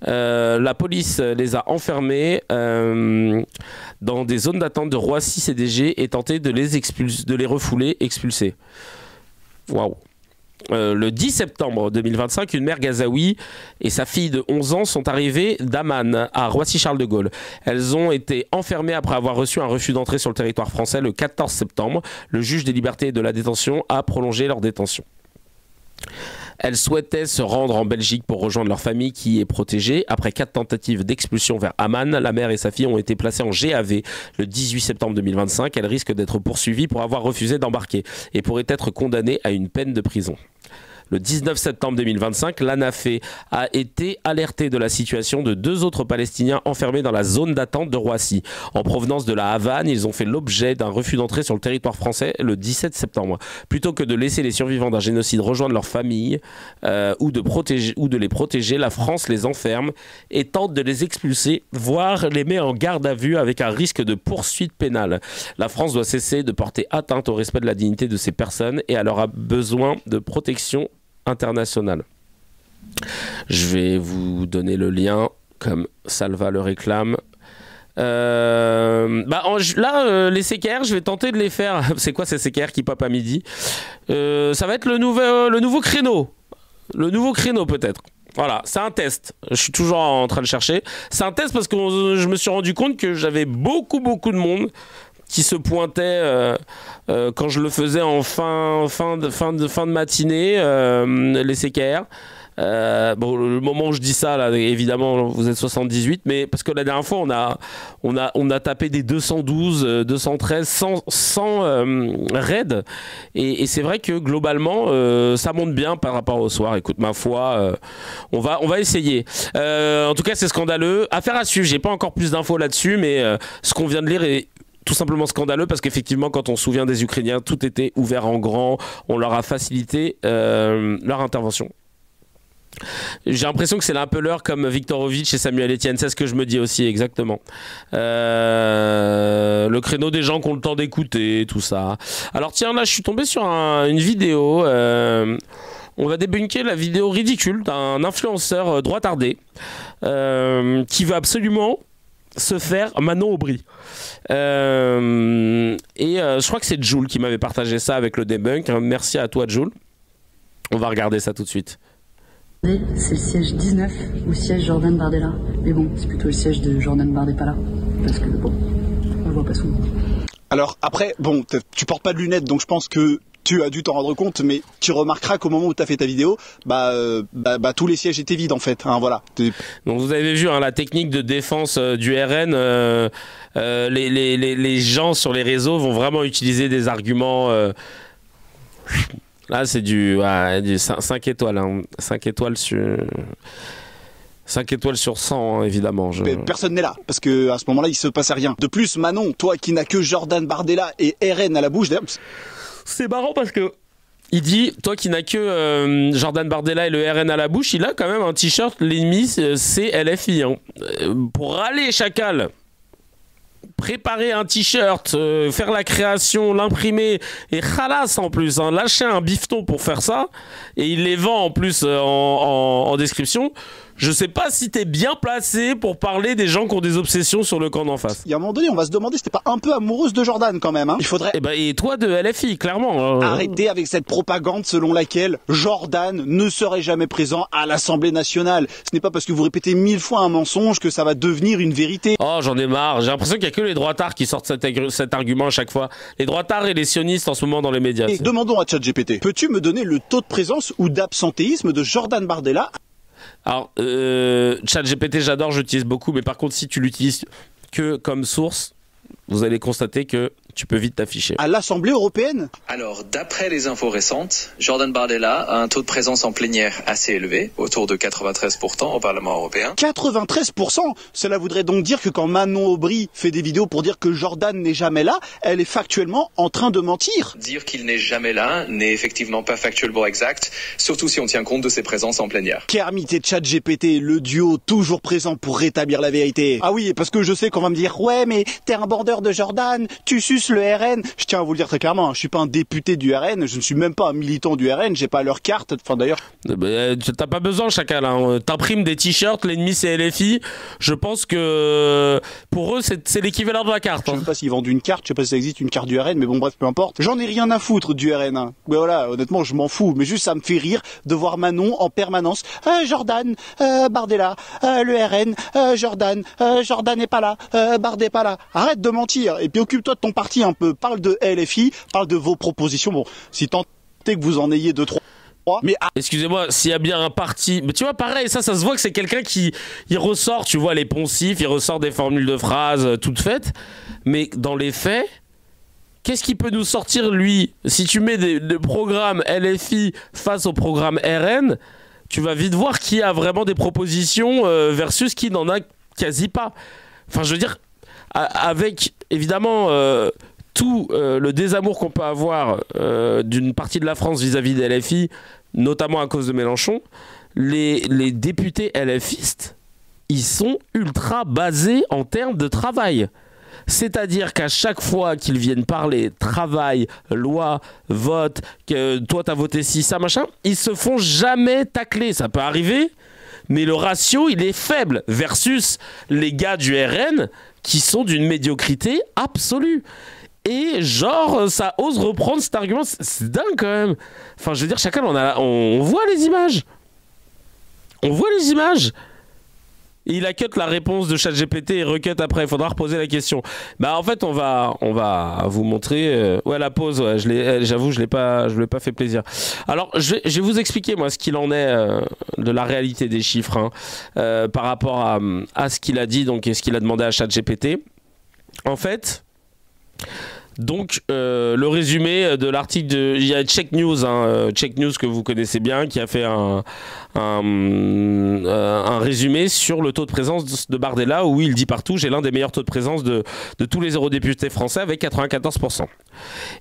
Speaker 1: La police les a enfermés dans des zones d'attente de Roissy CDG et tenté de les refouler, expulser. Waouh. Le 10 septembre 2025, une mère gazaoui et sa fille de 11 ans sont arrivées d'Amman à Roissy-Charles de Gaulle. Elles ont été enfermées après avoir reçu un refus d'entrée sur le territoire français le 14 septembre. Le juge des libertés et de la détention a prolongé leur détention. Elles souhaitaient se rendre en Belgique pour rejoindre leur famille qui est protégée. Après 4 tentatives d'expulsion vers Amman, la mère et sa fille ont été placées en GAV le 18 septembre 2025. Elles risquent d'être poursuivies pour avoir refusé d'embarquer et pourraient être condamnées à une peine de prison. Le 19 septembre 2025, l'ANAFE a été alerté de la situation de 2 autres Palestiniens enfermés dans la zone d'attente de Roissy. En provenance de la Havane, ils ont fait l'objet d'un refus d'entrée sur le territoire français le 17 septembre. Plutôt que de laisser les survivants d'un génocide rejoindre leur famille ou de les protéger, la France les enferme et tente de les expulser, voire les met en garde à vue avec un risque de poursuite pénale. La France doit cesser de porter atteinte au respect de la dignité de ces personnes et elle aura besoin de protection international. Je vais vous donner le lien comme Salva le réclame. Les CKR, je vais tenter de les faire. C'est quoi ces CKR qui pop à midi? Ça va être le nouveau créneau. Le nouveau créneau peut-être. Voilà, c'est un test. Je suis toujours en train de chercher. C'est un test parce que je me suis rendu compte que j'avais beaucoup de monde qui se pointait quand je le faisais en fin de matinée, les CKR. Le moment où je dis ça, là, évidemment, vous êtes 78, mais parce que la dernière fois, on a tapé des 212, 213, 100 raids, et c'est vrai que globalement, ça monte bien par rapport au soir. Écoute, ma foi, on va essayer. En tout cas, c'est scandaleux. Affaire à suivre. J'ai pas encore plus d'infos là-dessus, mais ce qu'on vient de lire est tout simplement scandaleux parce qu'effectivement, quand on se souvient des Ukrainiens, tout était ouvert en grand, on leur a facilité leur intervention. J'ai l'impression que c'est un peu l'heure comme Viktorovitch et Samuel Etienne, c'est ce que je me dis aussi exactement. Le créneau des gens qui ont le temps d'écouter, tout ça. Alors tiens, là je suis tombé sur une vidéo, on va débunker la vidéo ridicule d'un influenceur droitardé qui veut absolument se faire Manon Aubry. Je crois que c'est Jules qui m'avait partagé ça avec le debunk. Merci à toi Jules. On va regarder ça tout de suite.
Speaker 2: C'est le siège 19 ou siège Jordan Bardella. Mais bon, c'est plutôt le siège de Jordan Bardella. Parce que bon, on le voit pas souvent.
Speaker 3: Alors après, bon, tu portes pas de lunettes, donc je pense que tu as dû t'en rendre compte, mais tu remarqueras qu'au moment où tu as fait ta vidéo, tous les sièges étaient vides en fait. Hein, voilà.
Speaker 1: Donc vous avez vu la technique de défense du RN. Les gens sur les réseaux vont vraiment utiliser des arguments. Là, c'est du 5 étoiles. Hein. 5 étoiles sur 100, hein, évidemment.
Speaker 3: Personne n'est là, parce qu'à ce moment-là, il se passait rien. De plus, Manon, toi qui n'as que Jordan Bardella et RN à la bouche, d'ailleurs...
Speaker 1: C'est marrant parce que il dit, toi qui n'as que Jordan Bardella et le RN à la bouche, il a quand même un t-shirt, l'ennemi c'est LFI. Hein. Pour râler chacal, préparer un t-shirt, faire la création, l'imprimer, et khalas en plus, hein, lâcher un bifton pour faire ça, et il les vend en plus en description. Je sais pas si t'es bien placé pour parler des gens qui ont des obsessions sur le camp d'en face.
Speaker 3: Il y a un moment donné, on va se demander si t'es pas un peu amoureuse de Jordan quand même. Hein. Il faudrait...
Speaker 1: Et toi de LFI, clairement.
Speaker 3: Arrêtez avec cette propagande selon laquelle Jordan ne serait jamais présent à l'Assemblée nationale. Ce n'est pas parce que vous répétez 1000 fois un mensonge que ça va devenir une vérité.
Speaker 1: Oh, j'en ai marre. J'ai l'impression qu'il y a que les droitards qui sortent cet argument à chaque fois. Les droitards et les sionistes en ce moment dans les médias.
Speaker 3: Et demandons à ChatGPT. Peux-tu me donner le taux de présence ou d'absentéisme de Jordan Bardella ?
Speaker 1: Alors, ChatGPT, j'adore, j'utilise beaucoup, mais par contre, si tu l'utilises que comme source, vous allez constater que tu peux vite t'afficher.
Speaker 3: À l'Assemblée européenne ?
Speaker 4: Alors, d'après les infos récentes, Jordan Bardella a un taux de présence en plénière assez élevé, autour de 93% au Parlement européen.
Speaker 3: 93%? Cela voudrait donc dire que quand Manon Aubry fait des vidéos pour dire que Jordan n'est jamais là, elle est factuellement en train de mentir.
Speaker 4: Dire qu'il n'est jamais là n'est effectivement pas factuellement exact, surtout si on tient compte de ses présences en plénière.
Speaker 3: Kermit et ChatGPT, le duo toujours présent pour rétablir la vérité. Ah oui, parce que je sais qu'on va me dire « Ouais, mais t'es un bandeur de Jordan, tu suces plus le RN, je tiens à vous le dire très clairement, hein, je suis pas un député du RN, je ne suis même pas un militant du RN, j'ai pas leur carte, enfin d'ailleurs...
Speaker 1: T'as pas besoin, chacal, hein. T'imprimes des t-shirts, l'ennemi c'est LFI, je pense que pour eux c'est l'équivalent de la carte.
Speaker 3: Je sais pas s'ils vendent une carte, je sais pas si ça existe une carte du RN, mais bon bref, peu importe. J'en ai rien à foutre du RN, hein. Mais voilà, honnêtement je m'en fous, mais juste ça me fait rire de voir Manon en permanence. Jordan, Bardella, le RN, Jordan n'est pas là, Bardella pas là. Arrête de mentir, et puis occupe-toi de ton parti un peu, parle de LFI, parle de vos propositions, bon, si tant est que vous en ayez 2-3... Mais
Speaker 1: excusez-moi, s'il y a bien un parti, mais tu vois pareil, ça se voit que c'est quelqu'un qui il ressort, tu vois les poncifs, il ressort des formules de phrases toutes faites, mais dans les faits, qu'est-ce qu'il peut nous sortir lui? Si tu mets des programmes LFI face au programme RN, tu vas vite voir qui a vraiment des propositions versus qui n'en a quasi pas. Enfin, je veux dire, avec évidemment tout le désamour qu'on peut avoir d'une partie de la France vis-à-vis des LFI, notamment à cause de Mélenchon, les députés LFistes, ils sont ultra basés en termes de travail. C'est-à-dire qu'à chaque fois qu'ils viennent parler travail, loi, vote, que toi t'as voté ci, ça, machin, ils se font jamais tacler. Ça peut arriver, mais le ratio, il est faible versus les gars du RN qui sont d'une médiocrité absolue. Et genre, ça ose reprendre cet argument. C'est dingue quand même. Enfin, je veux dire, chacun, on voit les images. On voit les images. Et il a cut la réponse de ChatGPT et recut après. Il faudra reposer la question. Bah en fait, on va vous montrer. Ouais, la pause. Ouais, j'avoue, je lui ai pas fait plaisir. Alors, je vais vous expliquer moi ce qu'il en est de la réalité des chiffres hein, par rapport à ce qu'il a dit donc et ce qu'il a demandé à ChatGPT. En fait. Donc le résumé de l'article il y a Check News Check News que vous connaissez bien qui a fait un résumé sur le taux de présence de Bardella où il dit partout j'ai l'un des meilleurs taux de présence de tous les eurodéputés français avec 94%.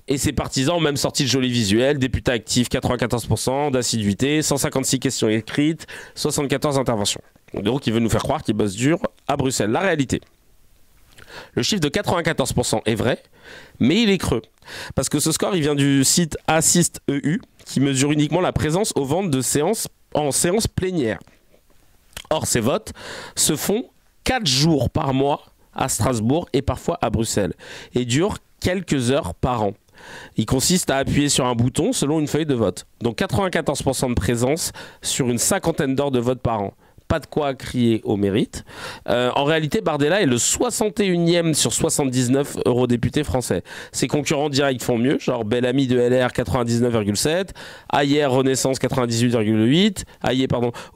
Speaker 1: Et ses partisans ont même sorti de jolis visuels, député actif 94% d'assiduité, 156 questions écrites, 74 interventions. Donc il veut nous faire croire qu'il bosse dur à Bruxelles. La réalité, le chiffre de 94% est vrai, mais il est creux. Parce que ce score, il vient du site Assist EU, qui mesure uniquement la présence aux ventes de séances en séance plénière. Or, ces votes se font 4 jours par mois à Strasbourg et parfois à Bruxelles, et durent quelques heures par an. Il consiste à appuyer sur un bouton selon une feuille de vote. Donc 94% de présence sur une cinquantaine d'heures de vote par an. Pas de quoi crier au mérite. En réalité, Bardella est le 61e sur 79 eurodéputés français. Ses concurrents directs font mieux, genre Bellamy de LR 99,7, Ayer Renaissance 98,8,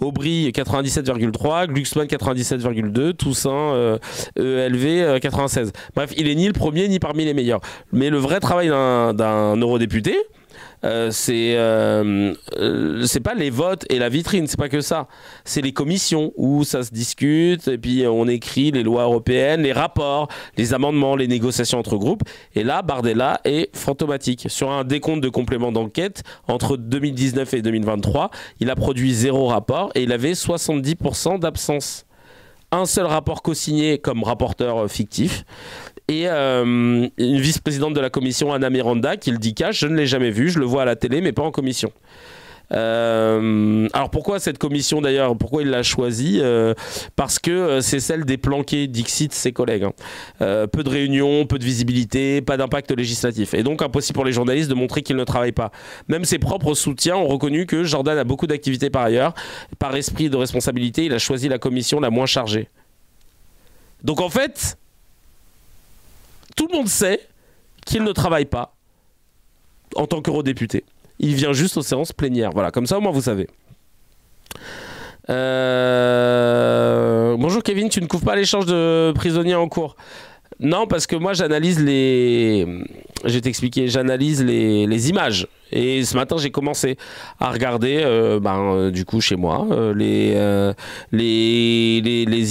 Speaker 1: Aubry 97,3, Glucksmann 97,2, Toussaint ELV 96. Bref, il est ni le premier ni parmi les meilleurs. Mais le vrai travail d'un eurodéputé, c'est pas les votes et la vitrine, c'est pas que ça. C'est les commissions où ça se discute et puis on écrit les lois européennes, les rapports, les amendements, les négociations entre groupes. Et là, Bardella est fantomatique. Sur un décompte de compléments d'enquête entre 2019 et 2023, il a produit 0 rapport et il avait 70% d'absence. Un seul rapport co-signé comme rapporteur fictif. Et une vice-présidente de la commission, Anna Miranda, qui le dit cash, je ne l'ai jamais vu, je le vois à la télé, mais pas en commission. Alors pourquoi cette commission d'ailleurs, pourquoi il l'a choisie parce que c'est celle des planqués, dixit ses collègues. Peu de réunions, peu de visibilité, pas d'impact législatif. Et donc impossible pour les journalistes de montrer qu'ils ne travaillent pas. Même ses propres soutiens ont reconnu que Jordan a beaucoup d'activités par ailleurs. Par esprit de responsabilité, il a choisi la commission la moins chargée. Donc en fait, tout le monde sait qu'il ne travaille pas en tant qu'eurodéputé. Il vient juste aux séances plénières. Voilà, comme ça au moins vous savez. Bonjour Kevin, tu ne couvres pas l'échange de prisonniers en cours? Non, parce que moi j'analyse les... Je vais t'expliquer, j'analyse les images. Et ce matin j'ai commencé à regarder, du coup chez moi, les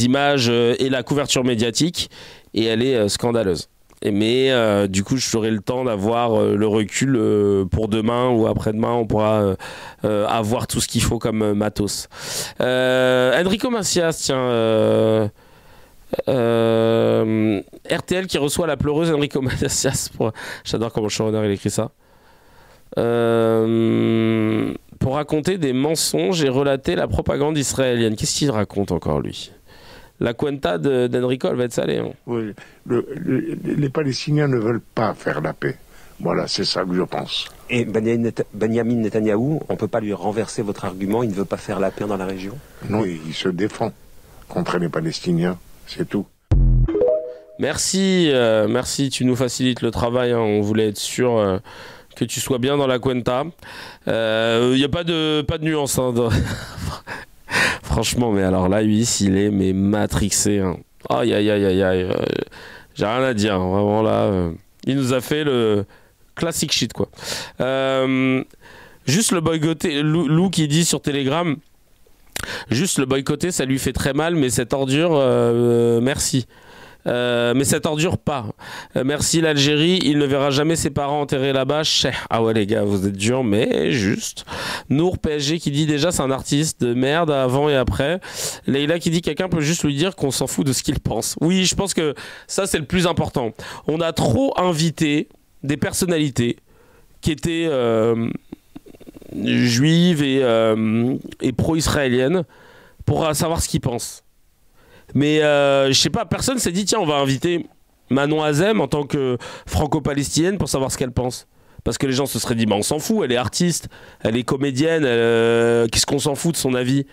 Speaker 1: images et la couverture médiatique. Et elle est scandaleuse. Mais du coup, j'aurai le temps d'avoir le recul pour demain ou après-demain. On pourra avoir tout ce qu'il faut comme matos. Enrico Macias, tiens, RTL qui reçoit la pleureuse Enrico Macias. J'adore comment le showrunner il écrit ça. Pour raconter des mensonges et relater la propagande israélienne. Qu'est-ce qu'il raconte encore, lui? La cuenta d'Enrico, elle va être salée. Hein.
Speaker 5: Oui, les Palestiniens ne veulent pas faire la paix. Voilà, c'est ça que je pense.
Speaker 6: Et Benyamin Netanyahou, on ne peut pas lui renverser votre argument, il ne veut pas faire la paix dans la région?
Speaker 5: Non, il se défend contre les Palestiniens, c'est tout.
Speaker 1: Merci, merci, tu nous facilites le travail. Hein. On voulait être sûr que tu sois bien dans la cuenta. Il n'y a pas de nuance. Hein, Franchement, mais alors là, lui, il est matrixé. Hein. Aïe, aïe, aïe, aïe, aïe. J'ai rien à dire. Hein. Vraiment là, il nous a fait le classic shit, quoi. Juste le boycotter, Lou qui dit sur Telegram, juste le boycotter, ça lui fait très mal, mais cette ordure, merci. Mais cette ordure pas. Merci l'Algérie, il ne verra jamais ses parents enterrés là-bas. Ah ouais les gars, vous êtes durs, mais juste. Nour PSG qui dit déjà c'est un artiste de merde avant et après. Leïla qui dit quelqu'un peut juste lui dire qu'on s'en fout de ce qu'il pense. Oui, je pense que ça c'est le plus important. On a trop invité des personnalités qui étaient juives et pro-israéliennes pour savoir ce qu'ils pensent. Mais je sais pas, personne s'est dit tiens on va inviter Manon Azem en tant que franco-palestinienne pour savoir ce qu'elle pense. Parce que les gens se seraient dit bah on s'en fout, elle est artiste, elle est comédienne, qu'est-ce qu'on s'en fout de son avis.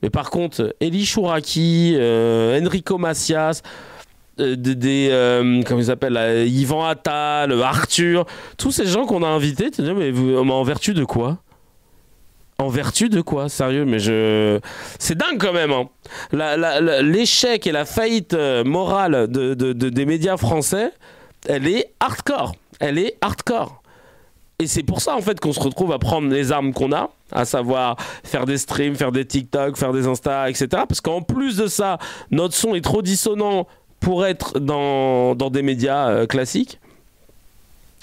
Speaker 1: Mais par contre, Elie Chouraki, Enrico Macias, comment ils s'appellent, Yvan Attal, Arthur, tous ces gens qu'on a invités, tu dis mais en vertu de quoi? En vertu de quoi? Sérieux, mais c'est dingue quand même. Hein. L'échec et la faillite morale des médias français, elle est hardcore. Elle est hardcore. Et c'est pour ça en fait qu'on se retrouve à prendre les armes qu'on a, à savoir faire des streams, faire des TikTok, faire des Insta, etc. Parce qu'en plus de ça, notre son est trop dissonant pour être dans des médias classiques.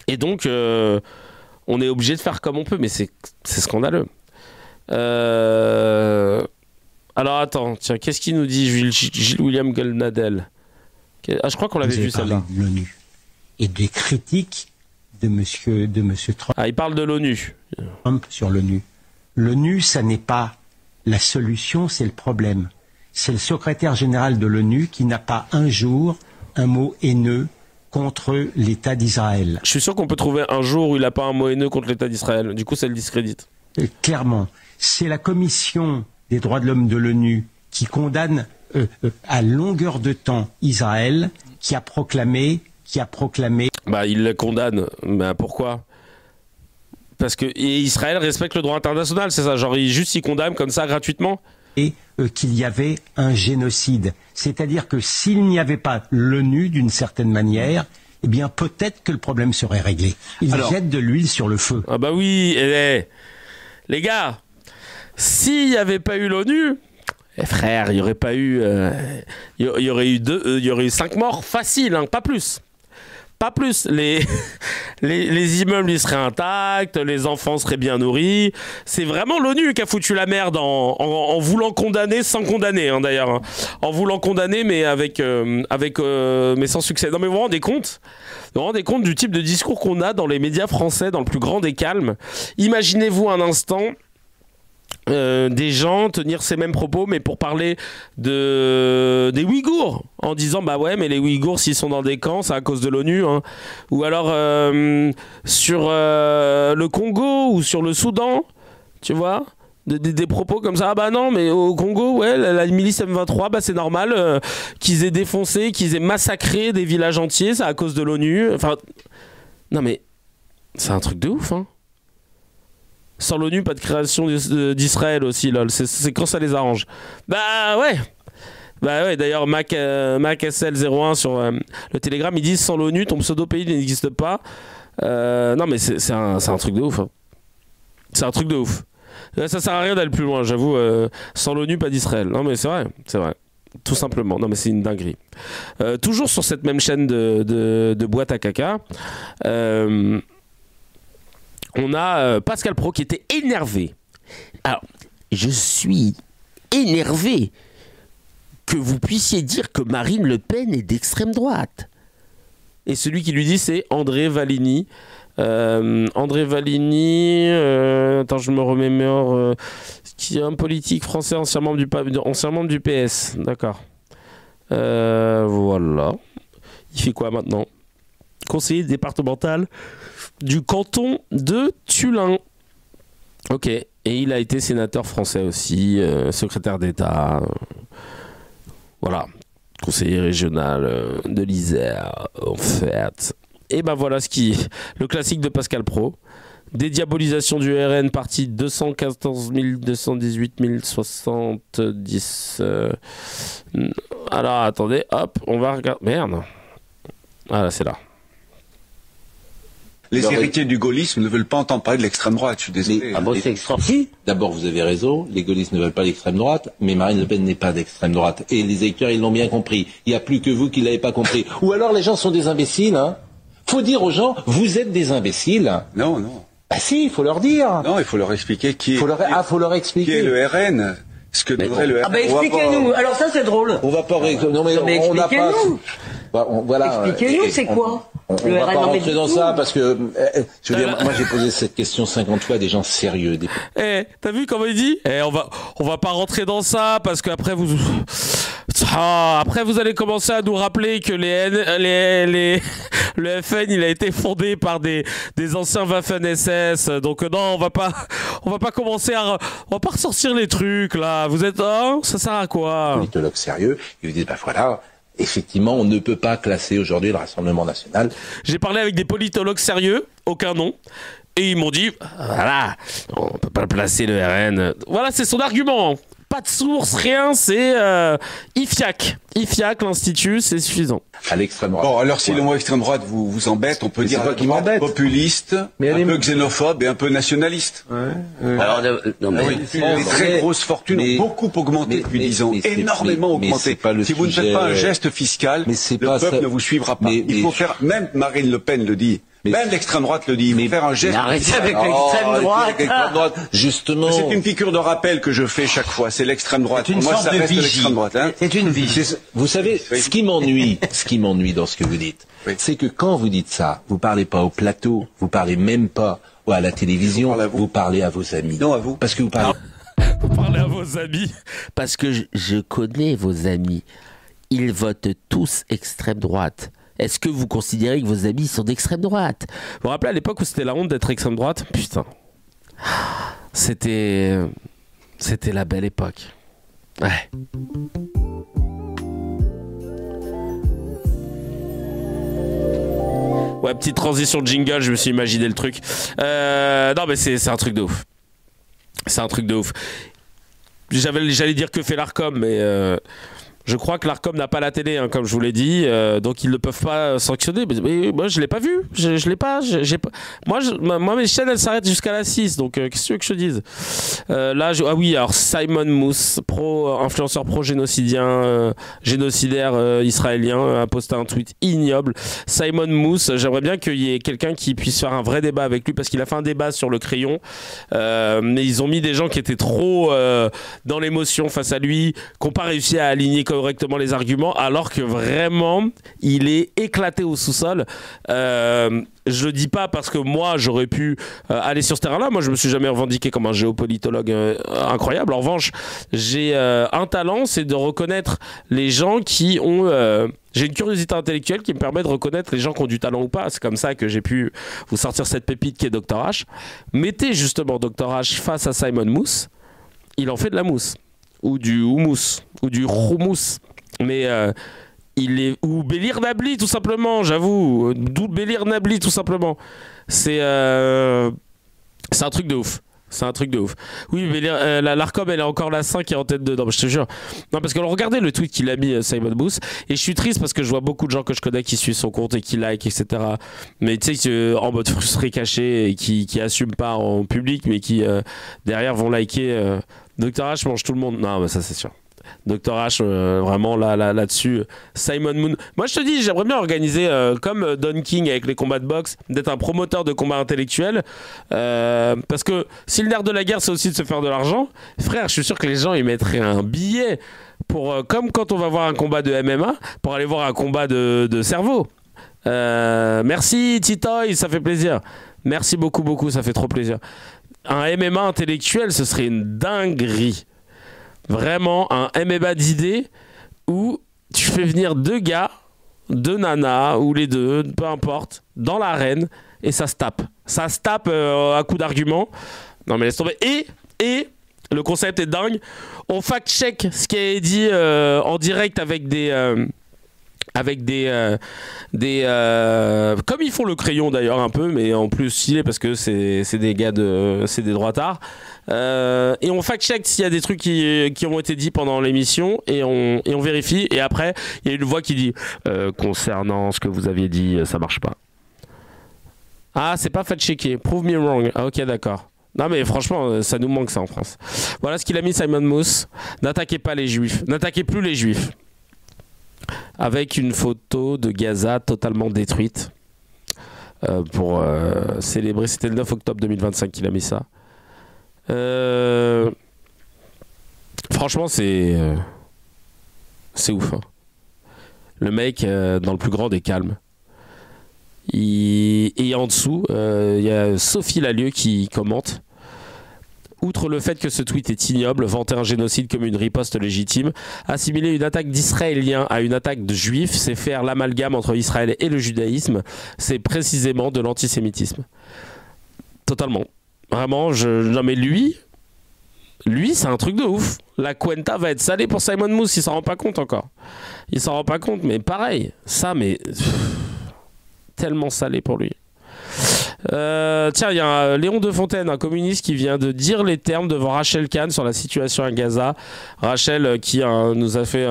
Speaker 1: Et donc, on est obligé de faire comme on peut. Mais c'est scandaleux. Alors attends, tiens, qu'est-ce qu'il nous dit Gilles William Goldnadel? Ah, je crois qu'on l'avait vu celle-là.
Speaker 7: L'ONU et des critiques de monsieur Trump.
Speaker 1: Ah, il parle de l'ONU.
Speaker 7: Sur l'ONU. L'ONU, ça n'est pas la solution, c'est le problème. C'est le secrétaire général de l'ONU qui n'a pas un jour un mot haineux contre l'État d'Israël.
Speaker 1: Je suis sûr qu'on peut trouver un jour où il n'a pas un mot haineux contre l'État d'Israël. Du coup, ça le discrédite.
Speaker 7: Clairement. C'est la commission des droits de l'homme de l'ONU qui condamne à longueur de temps Israël, qui a proclamé...
Speaker 1: Bah, il le condamne. Bah, pourquoi? Parce que Israël respecte le droit international, c'est ça? Genre, il condamne comme ça, gratuitement?
Speaker 7: Et qu'il y avait un génocide. C'est-à-dire que s'il n'y avait pas l'ONU, d'une certaine manière... eh bien, peut-être que le problème serait réglé. Il jette de l'huile sur le feu.
Speaker 1: Ah bah oui, les gars, s'il n'y avait pas eu l'ONU, frère, il n'y aurait pas eu... il y aurait eu 5 morts faciles, hein, pas plus. Pas plus. Les immeubles ils seraient intacts, les enfants seraient bien nourris. C'est vraiment l'ONU qui a foutu la merde en voulant condamner sans condamner, hein, d'ailleurs. Hein. En voulant condamner, mais mais sans succès. Non mais vous vous rendez compte? Vous vous rendez compte du type de discours qu'on a dans les médias français, dans le plus grand des calmes? Imaginez-vous un instant... des gens tenir ces mêmes propos mais pour parler des Ouïghours en disant bah ouais mais les Ouïghours s'ils sont dans des camps c'est à cause de l'ONU hein. Ou alors sur le Congo ou sur le Soudan tu vois des propos comme ça. Ah bah non mais au Congo ouais la milice M23 bah c'est normal qu'ils aient défoncé, qu'ils aient massacré des villages entiers, c'est à cause de l'ONU. Enfin non mais c'est un truc de ouf hein. Sans l'ONU, pas de création d'Israël aussi, lol. C'est quand ça les arrange. Bah ouais, d'ailleurs, Mac SL01 sur le Telegram, ils disent sans l'ONU, ton pseudo-pays n'existe pas. Non, mais c'est un truc de ouf. Hein. C'est un truc de ouf. Ça sert à rien d'aller plus loin, j'avoue. Sans l'ONU, pas d'Israël. Non, mais c'est vrai. Tout simplement. Non, mais c'est une dinguerie. Toujours sur cette même chaîne de boîte à caca. On a Pascal Pro qui était énervé. Alors, je suis énervé que vous puissiez dire que Marine Le Pen est d'extrême droite. Et celui qui lui dit, c'est André Valigny. André Valigny, attends, je me remémore, qui est un politique français, ancien membre du PS. D'accord. Voilà. Il fait quoi maintenant? Conseiller départemental du canton de Tullin. Ok. Et il a été sénateur français aussi, secrétaire d'État. Voilà. Conseiller régional de l'Isère, en fait. Et ben voilà le classique de Pascal Praud. Dédiabolisation du RN, partie 214 218 070. Alors attendez, hop, on va regarder. Merde. Ah là, c'est là.
Speaker 8: Les héritiers du gaullisme ne veulent pas entendre parler de l'extrême droite, je suis désolé.
Speaker 9: C'est extraordinaire. D'abord, vous avez raison, les gaullistes ne veulent pas l'extrême droite, mais Marine Le Pen n'est pas d'extrême droite. Et les électeurs, ils l'ont bien compris. Il n'y a plus que vous qui ne l'avez pas compris. Ou alors les gens sont des imbéciles, hein. Faut dire aux gens, vous êtes des imbéciles.
Speaker 8: Non, non.
Speaker 9: Bah si, il faut leur dire.
Speaker 8: Non, il faut leur expliquer
Speaker 9: faut leur expliquer.
Speaker 8: Qui est le RN. Ce que devrait le RN.
Speaker 10: Ah bah expliquez-nous, alors ça c'est drôle.
Speaker 9: On va pas... Non mais on n'a pas...
Speaker 10: Voilà. Expliquez-nous, c'est quoi?
Speaker 9: On va pas rentrer dans ça parce que, je veux dire, moi j'ai posé cette question 50 fois à des gens sérieux.
Speaker 1: T'as vu comment il dit? On va pas rentrer dans ça parce qu'après après vous allez commencer à nous rappeler que le FN il a été fondé par des anciens Waffen-SS. Donc non, on va pas commencer on va pas ressortir les trucs là. Vous êtes ça sert à quoi?
Speaker 9: Politologues sérieux, ils vous disent voilà. Effectivement, on ne peut pas classer aujourd'hui le Rassemblement national.
Speaker 1: J'ai parlé avec des politologues sérieux, aucun nom, et ils m'ont dit, voilà, on peut pas placer le RN. Voilà, c'est son argument. Pas de source, rien, c'est IFIAC. IFIAC, l'Institut, c'est suffisant.
Speaker 9: À l'extrême droite.
Speaker 8: Bon, alors si le mot extrême droite vous embête, on peut dire populiste, un peu xénophobe et un peu nationaliste.
Speaker 9: Ouais. Alors, non, mais
Speaker 8: les très grosses fortunes ont beaucoup augmenté depuis 10 ans, énormément augmenté. Si vous ne faites pas un geste fiscal, le peuple ne vous suivra pas. Il faut faire, même Marine Le Pen le dit. Même l'extrême droite le dit, il faut faire un geste.
Speaker 10: Arrêtez avec l'extrême droite.
Speaker 9: Justement.
Speaker 8: C'est une piqûre de rappel que je fais chaque fois, c'est l'extrême droite.
Speaker 9: Pour
Speaker 8: moi, ça reste l'extrême droite. Hein.
Speaker 9: C'est une vie. Vous savez, ce qui m'ennuie dans ce que vous dites, c'est que quand vous dites ça, vous parlez pas au plateau, vous parlez même pas à la télévision, vous parlez à vos amis.
Speaker 8: Non, à vous.
Speaker 9: Parce que vous parlez.
Speaker 1: Vous parlez à vos amis. Parce que je connais vos amis. Ils votent tous extrême droite. Est-ce que vous considérez que vos amis sont d'extrême droite? Vous vous rappelez à l'époque où c'était la honte d'être extrême droite? Putain. C'était la belle époque. Ouais. Ouais, petite transition de jingle, je me suis imaginé le truc. Non mais c'est un truc de ouf. C'est un truc de ouf. J'allais dire que fait l'Arcom, mais... Je crois que l'Arcom n'a pas la télé, hein, comme je vous l'ai dit, donc ils ne peuvent pas sanctionner. Mais moi, je ne l'ai pas vu. Je l'ai pas. Moi, mes chaînes, elles s'arrêtent jusqu'à la 6. Donc, qu'est-ce que tu veux que je te dise? Là, ah oui, alors Simon Mousse, influenceur pro-génocidien, génocidaire israélien, a posté un tweet ignoble. Simon Mousse, j'aimerais bien qu'il y ait quelqu'un qui puisse faire un vrai débat avec lui, parce qu'il a fait un débat sur le crayon. Mais ils ont mis des gens qui étaient trop dans l'émotion face à lui, qui n'ont pas réussi à aligner correctement les arguments, alors que vraiment il est éclaté au sous-sol. Je le dis pas parce que moi j'aurais pu aller sur ce terrain-là. Moi je me suis jamais revendiqué comme un géopolitologue incroyable. En revanche, j'ai un talent, c'est de reconnaître les gens qui ont j'ai une curiosité intellectuelle qui me permet de reconnaître les gens qui ont du talent ou pas. C'est comme ça que j'ai pu vous sortir cette pépite qui est Dr H. Mettez justement Dr H face à Simon Mousse, il en fait de la mousse. Ou du houmous, ou du houmous. Mais il est... Ou Bélir Nabli, tout simplement, j'avoue. D'où Bélir Nabli, tout simplement. C'est un truc de ouf. C'est un truc de ouf. Oui, mais l'Arcom, elle est encore la 5 qui est en tête dedans, je te jure. Non, parce que regardez le tweet qu'il a mis, Simon Mousse, et je suis triste parce que je vois beaucoup de gens que je connais qui suivent son compte et qui like, etc. Mais tu sais, en mode frustré, caché, et qui assument pas en public, mais qui derrière vont liker. Dr H mange tout le monde. Non, mais ça c'est sûr. Dr H, vraiment là-dessus. Simon Moon. Moi je te dis, j'aimerais bien organiser comme Don King avec les combats de boxe, d'être un promoteur de combats intellectuels. Parce que si le nerf de la guerre c'est aussi de se faire de l'argent, frère, je suis sûr que les gens ils mettraient un billet comme quand on va voir un combat de MMA, pour aller voir un combat de cerveau. Merci Titoy, ça fait plaisir. Merci beaucoup, ça fait trop plaisir. Un MMA intellectuel, ce serait une dinguerie. Vraiment, un MMA d'idées où tu fais venir 2 gars, 2 nanas, ou les 2, peu importe, dans l'arène, et ça se tape. Ça se tape à coup d'arguments. Non mais laisse tomber. Et le concept est dingue. On fact-check ce qui est dit en direct avec des comme ils font le crayon d'ailleurs un peu, mais en plus stylé parce que c'est des gars c'est des droitards. Et on fact-check s'il y a des trucs qui ont été dits pendant l'émission et on vérifie. Et après, il y a une voix qui dit concernant ce que vous aviez dit, ça marche pas. Ah, c'est pas fact-checké. Prove me wrong. Ah, ok, d'accord. Non mais franchement, ça nous manque ça en France. Voilà ce qu'il a mis Simon Moss. N'attaquez pas les juifs. N'attaquez plus les juifs. Avec une photo de Gaza totalement détruite. Pour célébrer, c'était le 9 octobre 2025 qu'il a mis ça. Franchement, c'est ouf. Hein. Le mec, dans le plus grand des calmes. Et en dessous, il y a Sophie Lalieu qui commente. Outre le fait que ce tweet est ignoble, vanter un génocide comme une riposte légitime, assimiler une attaque d'Israéliens à une attaque de Juifs, c'est faire l'amalgame entre Israël et le judaïsme. C'est précisément de l'antisémitisme. Totalement. Vraiment, non mais lui, c'est un truc de ouf. La cuenta va être salée pour Simon Moss, il s'en rend pas compte encore. Il s'en rend pas compte, mais pareil. Ça, mais... tellement salé pour lui. Tiens, il y a Léon de Fontaine, un communiste qui vient de dire les termes devant Rachel Kahn sur la situation à Gaza. Rachel qui nous a fait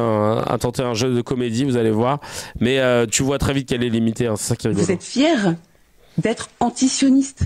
Speaker 1: tenté un jeu de comédie, vous allez voir. Mais tu vois très vite qu'elle est limitée, hein, c'est ça qui est rigolo.
Speaker 11: Vous êtes fier d'être antisioniste?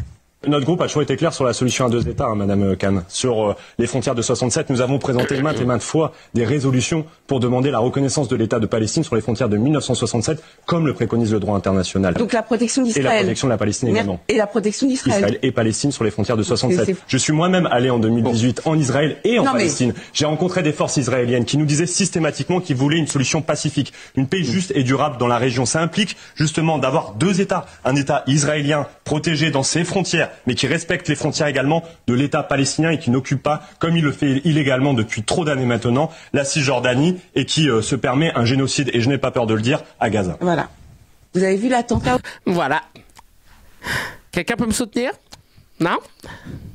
Speaker 12: Notre groupe a toujours été clair sur la solution à 2 États, hein, Madame Kahn. Sur les frontières de 67, nous avons présenté maintes et maintes fois des résolutions pour demander la reconnaissance de l'État de Palestine sur les frontières de 1967, comme le préconise le droit international.
Speaker 11: Donc la protection d'Israël.
Speaker 12: Et la protection de la Palestine également.
Speaker 11: Et la protection d'Israël.
Speaker 12: Israël et Palestine sur les frontières de 67. Je suis moi-même allé en 2018 en Israël et en Palestine. J'ai rencontré des forces israéliennes qui nous disaient systématiquement qu'ils voulaient une solution pacifique, une paix juste et durable dans la région. Ça implique justement d'avoir 2 États. Un État israélien protégé dans ses frontières, mais qui respecte les frontières également de l'État palestinien et qui n'occupe pas, comme il le fait illégalement depuis trop d'années maintenant, la Cisjordanie et qui se permet un génocide, et je n'ai pas peur de le dire, à Gaza.
Speaker 11: Voilà. Vous avez vu l'attentat?
Speaker 1: Voilà. Quelqu'un peut me soutenir? Non?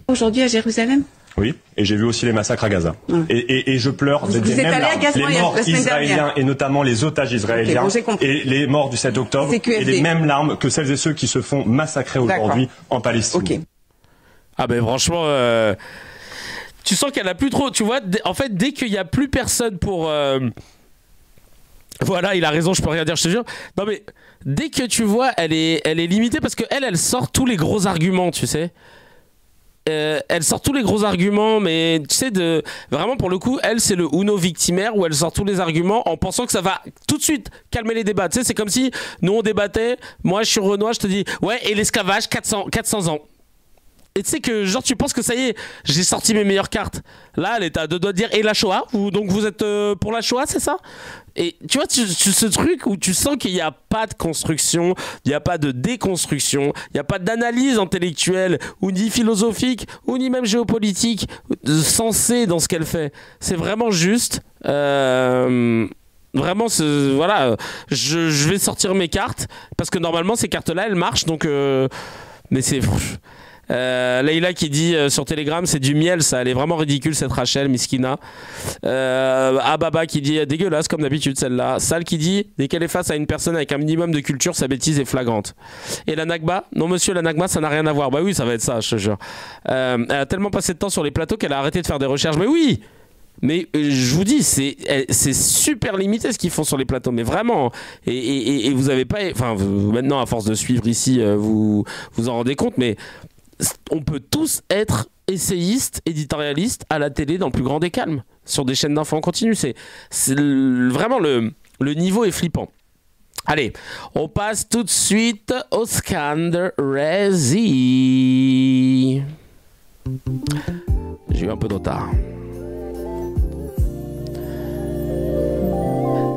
Speaker 11: Aujourd'hui à Jérusalem?
Speaker 12: Oui, et j'ai vu aussi les massacres à Gaza. Et je pleure des mêmes larmes. Les morts israéliens et notamment les otages israéliens et les morts du 7 octobre et les mêmes larmes que celles et ceux qui se font massacrer aujourd'hui en Palestine.
Speaker 11: Okay.
Speaker 1: Ah ben franchement, tu sens qu'elle a plus trop, tu vois, en fait dès qu'il y a plus personne pour... Voilà, il a raison, je peux rien dire, je te jure. Non mais dès que tu vois, elle est limitée parce que elle sort tous les gros arguments, tu sais. Elle sort tous les gros arguments, mais tu sais, vraiment pour le coup, elle c'est le Uno victimaire où elle sort tous les arguments en pensant que ça va tout de suite calmer les débats. Tu sais, c'est comme si nous on débattait, moi je suis Renoir, je te dis ouais, et l'esclavage 400 ans. Et tu sais que genre tu penses que ça y est, j'ai sorti mes meilleures cartes. Là elle est à 2 doigts de dire et la Shoah, donc vous êtes pour la Shoah, c'est ça? Et tu vois ce truc où tu sens qu'il n'y a pas de construction, il n'y a pas de déconstruction, il n'y a pas d'analyse intellectuelle ou ni philosophique ou ni même géopolitique sensée dans ce qu'elle fait. C'est vraiment juste vraiment voilà, je vais sortir mes cartes parce que normalement ces cartes là elles marchent donc mais c'est Leïla qui dit sur Telegram c'est du miel ça, elle est vraiment ridicule cette Rachel Miskina. Ababa qui dit dégueulasse comme d'habitude celle-là. Sal qui dit dès qu'elle est face à une personne avec un minimum de culture sa bêtise est flagrante. Et la Nakba, non monsieur la Nakba ça n'a rien à voir. Bah oui ça va être ça je te jure. Elle a tellement passé de temps sur les plateaux qu'elle a arrêté de faire des recherches. Mais oui, mais je vous dis c'est super limité ce qu'ils font sur les plateaux mais vraiment et vous avez pas, enfin vous, maintenant à force de suivre ici vous en rendez compte mais on peut tous être essayistes, éditorialistes à la télé dans le plus grand des calmes, sur des chaînes d'infos en continu. C'est vraiment le niveau est flippant. Allez, on passe tout de suite au Scander Rezi. J'ai eu un peu de retard.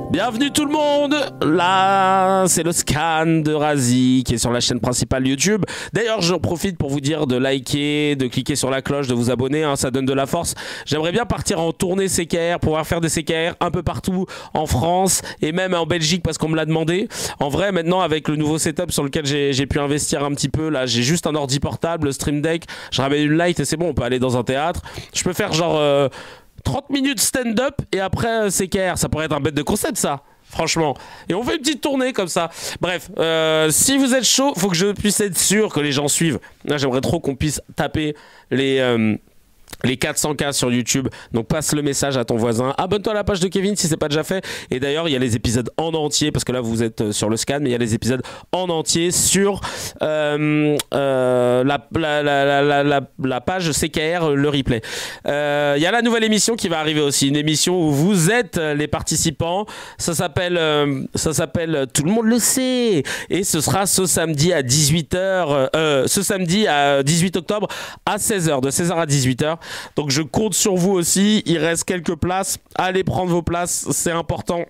Speaker 1: Bienvenue tout le monde. Là, c'est le scan de Razi qui est sur la chaîne principale YouTube. D'ailleurs, j'en profite pour vous dire de liker, de cliquer sur la cloche, de vous abonner, hein, ça donne de la force. J'aimerais bien partir en tournée CKR, pouvoir faire des CKR un peu partout en France et même en Belgique parce qu'on me l'a demandé. En vrai, maintenant, avec le nouveau setup sur lequel j'ai pu investir un petit peu, là, j'ai juste un ordi portable, le Stream Deck, je ramène une light et c'est bon, on peut aller dans un théâtre. Je peux faire genre 30 minutes stand-up et après CKR. Ça pourrait être un bête de concept, ça. Franchement. Et on fait une petite tournée comme ça. Bref, si vous êtes chaud, faut que je puisse être sûr que les gens suivent. Là, j'aimerais trop qu'on puisse taper les 400K sur YouTube. Donc passe le message à ton voisin. Abonne-toi à la page de Kevin si c'est pas déjà fait. Et d'ailleurs, il y a les épisodes en entier parce que là vous êtes sur le scan, mais il y a les épisodes en entier sur la page CKR, le replay. Il y a la nouvelle émission qui va arriver aussi, une émission où vous êtes les participants. Ça s'appelle Tout le monde le sait. Et ce sera ce samedi à 18h, ce samedi à 18 octobre à 16h, de 16h à 18h. Donc je compte sur vous aussi, il reste quelques places, allez prendre vos places, c'est important,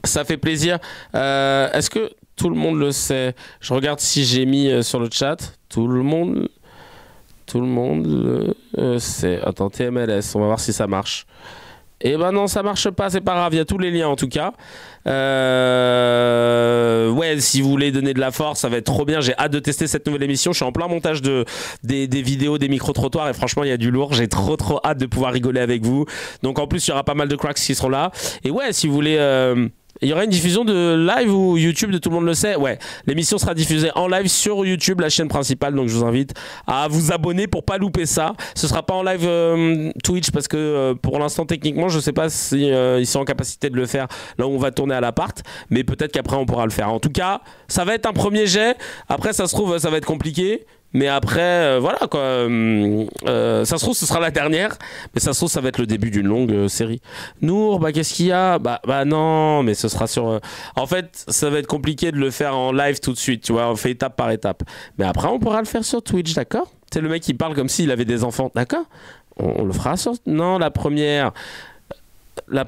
Speaker 1: ça fait plaisir. Est-ce que tout le monde le sait? Je regarde si j'ai mis sur le chat, tout le monde le sait. Attends, TMLS, on va voir si ça marche. Eh ben non, ça marche pas, c'est pas grave, il y a tous les liens en tout cas. Ouais, si vous voulez donner de la force, ça va être trop bien. J'ai hâte de tester cette nouvelle émission. Je suis en plein montage des vidéos, des micro-trottoirs et franchement, il y a du lourd. J'ai trop hâte de pouvoir rigoler avec vous. Donc en plus, il y aura pas mal de cracks qui seront là. Et ouais, si vous voulez... il y aura une diffusion de live ou YouTube de Tout le monde le sait. Ouais, l'émission sera diffusée en live sur YouTube, la chaîne principale. Donc je vous invite à vous abonner pour pas louper ça. Ce sera pas en live Twitch parce que pour l'instant techniquement je sais pas si ils sont en capacité de le faire là où on va tourner à l'appart. Mais peut-être qu'après on pourra le faire. En tout cas, ça va être un premier jet. Après ça se trouve ça va être compliqué. Mais après, voilà quoi. Ça se trouve, ce sera la dernière. Mais ça se trouve, ça va être le début d'une longue série. Nour, bah qu'est-ce qu'il y a? Bah non, mais ce sera sur. En fait, ça va être compliqué de le faire en live tout de suite. Tu vois, on fait étape par étape. Mais après, on pourra le faire sur Twitch, d'accord? C'est le mec qui parle comme s'il avait des enfants, d'accord? On le fera sur. Non, la première. Bah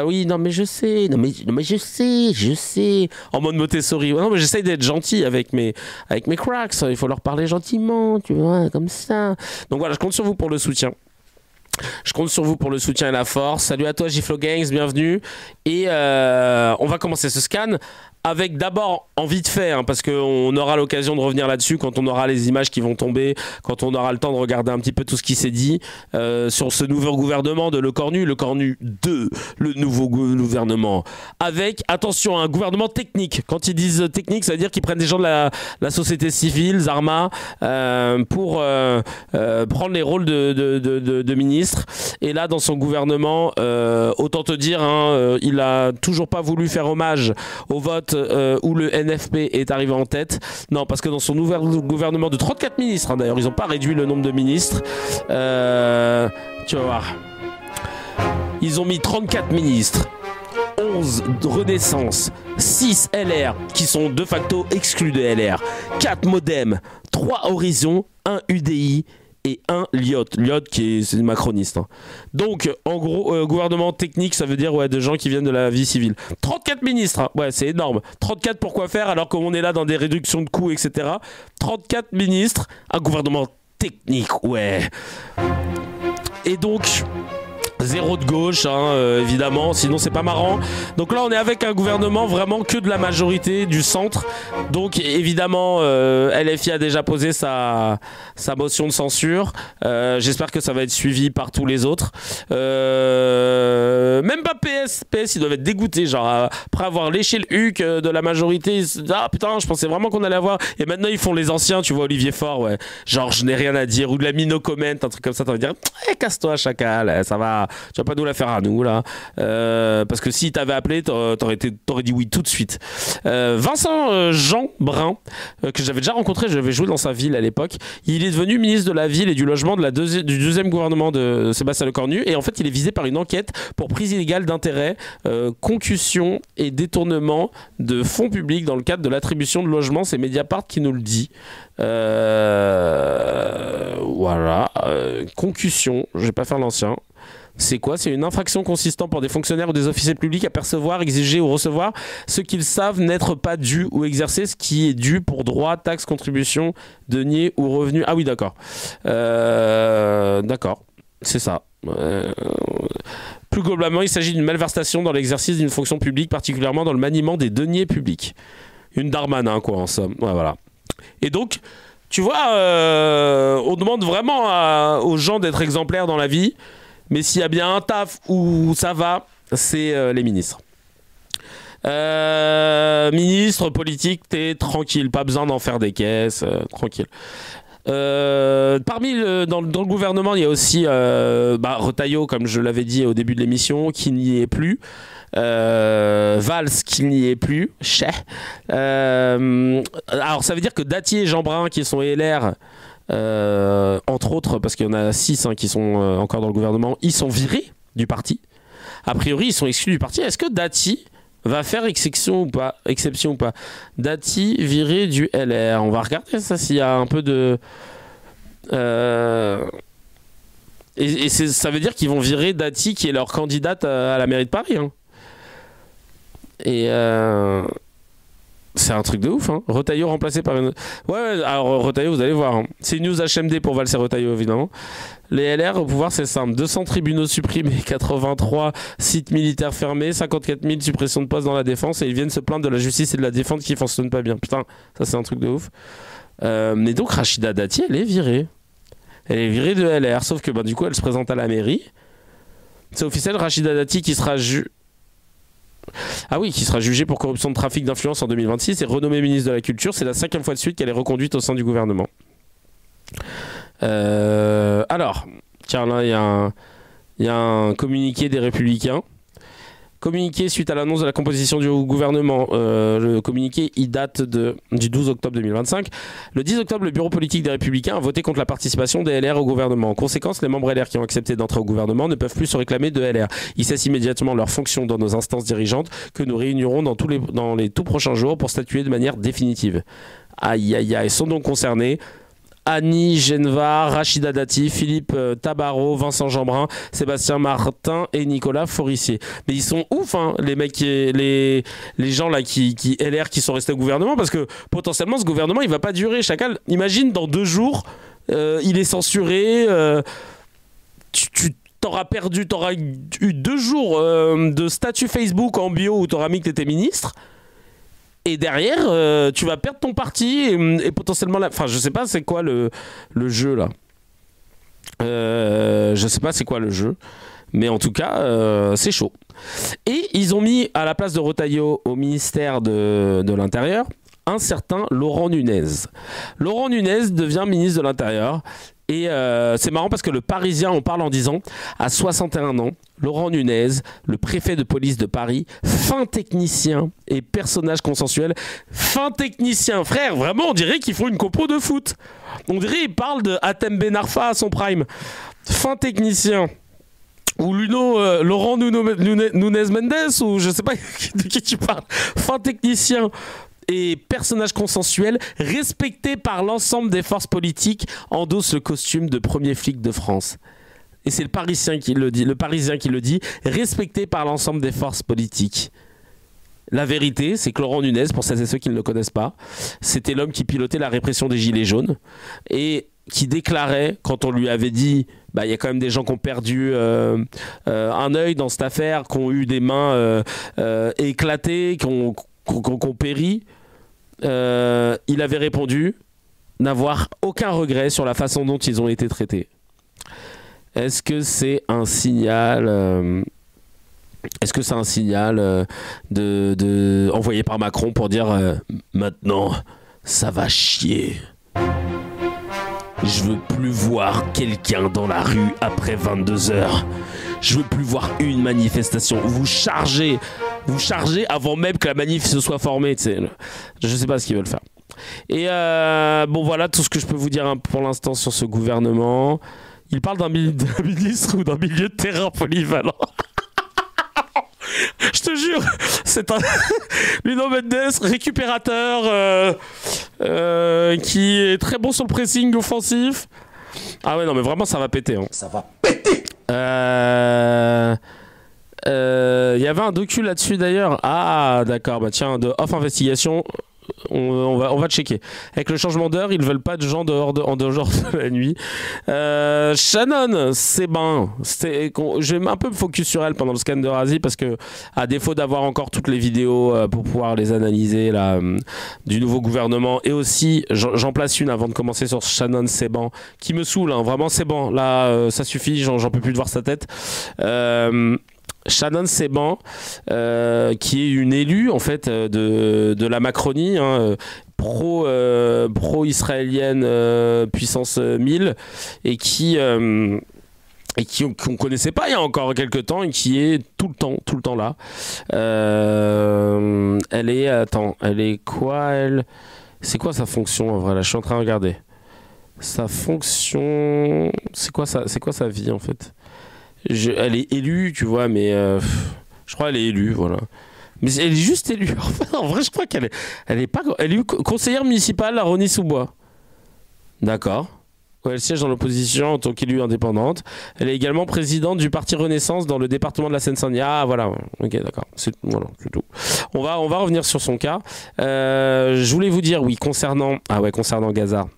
Speaker 1: oui, non mais je sais, non mais je sais, en mode Montessori. Non mais j'essaye d'être gentil avec mes cracks, il faut leur parler gentiment, tu vois, comme ça. Donc voilà, je compte sur vous pour le soutien. Je compte sur vous pour le soutien et la force. Salut à toi Giflo Gangs, bienvenue. Et on va commencer ce scan avec d'abord en vite fait, hein, parce qu'on aura l'occasion de revenir là-dessus quand on aura les images qui vont tomber, quand on aura le temps de regarder un petit peu tout ce qui s'est dit sur ce nouveau gouvernement de Le Cornu 2, le nouveau gouvernement. Avec, attention, un gouvernement technique. Quand ils disent technique, ça veut dire qu'ils prennent des gens de la société civile, Zarma, pour prendre les rôles de ministre. Et là, dans son gouvernement, autant te dire, hein, il a toujours pas voulu faire hommage au vote où le NFP est arrivé en tête. Non, parce que dans son nouvel gouvernement de 34 ministres, hein, d'ailleurs, ils n'ont pas réduit le nombre de ministres. Tu vas voir. Ils ont mis 34 ministres. 11 Renaissance, 6 LR qui sont de facto exclus de LR, 4 Modem, 3 Horizon, 1 UDI et un Lyot qui est macroniste, hein. Donc en gros gouvernement technique, ça veut dire ouais, de gens qui viennent de la vie civile. 34 ministres, hein. Ouais, c'est énorme. 34 pour quoi faire alors qu'on est là dans des réductions de coûts, etc. 34 ministres, un gouvernement technique, ouais. Et donc zéro de gauche, hein, évidemment, sinon c'est pas marrant. Donc là on est avec un gouvernement vraiment que de la majorité du centre. Donc évidemment LFI a déjà posé sa motion de censure. J'espère que ça va être suivi par tous les autres. Même pas PS ils doivent être dégoûtés, genre après avoir léché le huc de la majorité. Ah putain, je pensais vraiment qu'on allait avoir. Et maintenant ils font les anciens, tu vois, Olivier Faure, ouais. Genre je n'ai rien à dire, ou de la no comment, un truc comme ça, t'as envie de dire casse-toi chacal, ça va. Tu vas pas nous la faire à nous là, parce que si t'avais appelé t'aurais dit oui tout de suite. Vincent Jean Brun, que j'avais déjà rencontré, j'avais joué dans sa ville à l'époque. Il est devenu ministre de la ville et du logement du deuxième gouvernement de Sébastien Lecornu, et en fait il est visé par une enquête pour prise illégale d'intérêt, concussion et détournement de fonds publics dans le cadre de l'attribution de logements. C'est Mediapart qui nous le dit. Voilà, concussion, je vais pas faire l'ancien. C'est quoi? C'est une infraction consistant pour des fonctionnaires ou des officiers publics à percevoir, exiger ou recevoir ce qu'ils savent n'être pas dû ou exercer ce qui est dû pour droit, taxes, contributions, deniers ou revenus. Ah oui, d'accord. D'accord, c'est ça. Plus globalement, il s'agit d'une malversation dans l'exercice d'une fonction publique, particulièrement dans le maniement des deniers publics. Une Darmanin, quoi, en somme. Ouais, voilà. Et donc, tu vois, on demande vraiment aux gens d'être exemplaires dans la vie. Mais s'il y a bien un taf où ça va, c'est les ministres. Ministre, politique, t'es tranquille, pas besoin d'en faire des caisses, tranquille. Dans le gouvernement, il y a aussi Retailleau, comme je l'avais dit au début de l'émission, qui n'y est plus. Valls, qui n'y est plus. Alors ça veut dire que Dati et Jeanbrun, qui sont LR, entre autres, parce qu'il y en a 6 qui sont encore dans le gouvernement, ils sont virés du parti. A priori, ils sont exclus du parti. Est-ce que Dati va faire exception ou pas? Dati viré du LR. On va regarder ça s'il y a un peu de... Et ça veut dire qu'ils vont virer Dati, qui est leur candidate à la mairie de Paris. Hein. Et... c'est un truc de ouf, hein. Retailleau remplacé par une... Ouais, alors Retailleau, vous allez voir. Hein. C'est une news HMD pour Valls et Retailleau, évidemment. Les LR au pouvoir, c'est simple. 200 tribunaux supprimés, 83 sites militaires fermés, 54 000 suppressions de postes dans la défense, et ils viennent se plaindre de la justice et de la défense qui ne fonctionnent pas bien. Putain, ça c'est un truc de ouf. Mais donc Rachida Dati, elle est virée. Elle est virée de LR, sauf que du coup, elle se présente à la mairie. C'est officiel, Rachida Dati qui sera qui sera jugée pour corruption de trafic d'influence en 2026 et renommée ministre de la Culture. C'est la 5e fois de suite qu'elle est reconduite au sein du gouvernement. Alors, tiens, là, il y a un communiqué des Républicains. Communiqué suite à l'annonce de la composition du gouvernement. Le communiqué, il date du 12 octobre 2025. Le 10 octobre, le bureau politique des Républicains a voté contre la participation des LR au gouvernement. En conséquence, les membres LR qui ont accepté d'entrer au gouvernement ne peuvent plus se réclamer de LR. Ils cessent immédiatement leurs fonctions dans nos instances dirigeantes que nous réunirons dans les tout prochains jours pour statuer de manière définitive. Aïe, aïe, aïe. Sont donc concernés Annie Genvar, Rachida Dati, Philippe Tabarot, Vincent Jeanbrun, Sébastien Martin et Nicolas Forissier. Mais ils sont ouf, hein, les mecs, les gens là qui LR qui sont restés au gouvernement, parce que potentiellement ce gouvernement il va pas durer. Chacal, imagine dans 2 jours, il est censuré, tu t'auras eu 2 jours de statut Facebook en bio où t'auras mis que t'étais ministre. Et derrière, tu vas perdre ton parti et potentiellement... Enfin, je sais pas c'est quoi le jeu, là. Je sais pas c'est quoi le jeu. Mais en tout cas, c'est chaud. Et ils ont mis à la place de Retailleau au ministère de l'Intérieur un certain Laurent Nunez. Laurent Nunez devient ministre de l'Intérieur. Et c'est marrant parce que le Parisien en parle en disant à 61 ans, Laurent Nunez, le préfet de police de Paris, fin technicien et personnage consensuel. Fin technicien, frère, vraiment on dirait qu'ils font une compo de foot. On dirait qu'ils parlent de Hatem Ben Arfa à son prime. Fin technicien. Ou Laurent Nunez Mendes, ou je sais pas de qui tu parles. Fin technicien et personnage consensuel, respecté par l'ensemble des forces politiques, endosse le costume de premier flic de France. Et c'est le Parisien qui le dit, respecté par l'ensemble des forces politiques. La vérité, c'est que Laurent Nunez, pour celles et ceux qui ne le connaissent pas, c'était l'homme qui pilotait la répression des Gilets jaunes et qui déclarait, quand on lui avait dit il y a quand même des gens qui ont perdu un œil dans cette affaire, qui ont eu des mains éclatées, qui ont péri, il avait répondu n'avoir aucun regret sur la façon dont ils ont été traités. Est-ce que c'est un signal envoyé par Macron pour dire maintenant ça va chier, je veux plus voir quelqu'un dans la rue après 22h, je veux plus voir une manifestation, vous chargez avant même que la manif se soit formée, je sais pas ce qu'ils veulent faire. Et voilà tout ce que je peux vous dire pour l'instant sur ce gouvernement. Il parle d'un ministre ou d'un milieu de terrain polyvalent. Je te jure, c'est un Nuno Mendes, récupérateur, qui est très bon sur le pressing offensif. Ah ouais, non mais vraiment ça va péter. Hein.
Speaker 8: Ça va péter.
Speaker 1: Il y avait un docu là-dessus d'ailleurs. Ah, d'accord. Bah tiens, de Off Investigation. On va checker. Avec le changement d'heure, ils veulent pas de gens en dehors de la nuit. Shannon Seban, je vais un peu me focus sur elle pendant le scan de Razi parce que, à défaut d'avoir encore toutes les vidéos pour pouvoir les analyser là, du nouveau gouvernement, et aussi j'en place une avant de commencer sur Shannon Seban qui me saoule, hein, vraiment Seban. Là, ça suffit, j'en peux plus de voir sa tête. Shannon Seban, qui est une élue en fait de la Macronie, hein, pro-israélienne puissance 1000, et qu'on connaissait pas il y a encore quelques temps et qui est tout le temps là. Elle est quoi elle? C'est quoi sa fonction en vrai là? Je suis en train de regarder. Sa fonction, c'est quoi sa vie en fait? Elle est élue, tu vois, mais je crois qu'elle est élue, voilà. Mais elle est juste élue. En vrai, je crois qu'elle est pas élue conseillère municipale à Rosny-sous-Bois. D'accord. Ouais, elle siège dans l'opposition en tant qu'élue indépendante. Elle est également présidente du Parti Renaissance dans le département de la Seine-Saint-Denis. Ah, voilà. Ok, d'accord. Voilà, c'est tout. On va revenir sur son cas. Je voulais vous dire, oui, concernant Gaza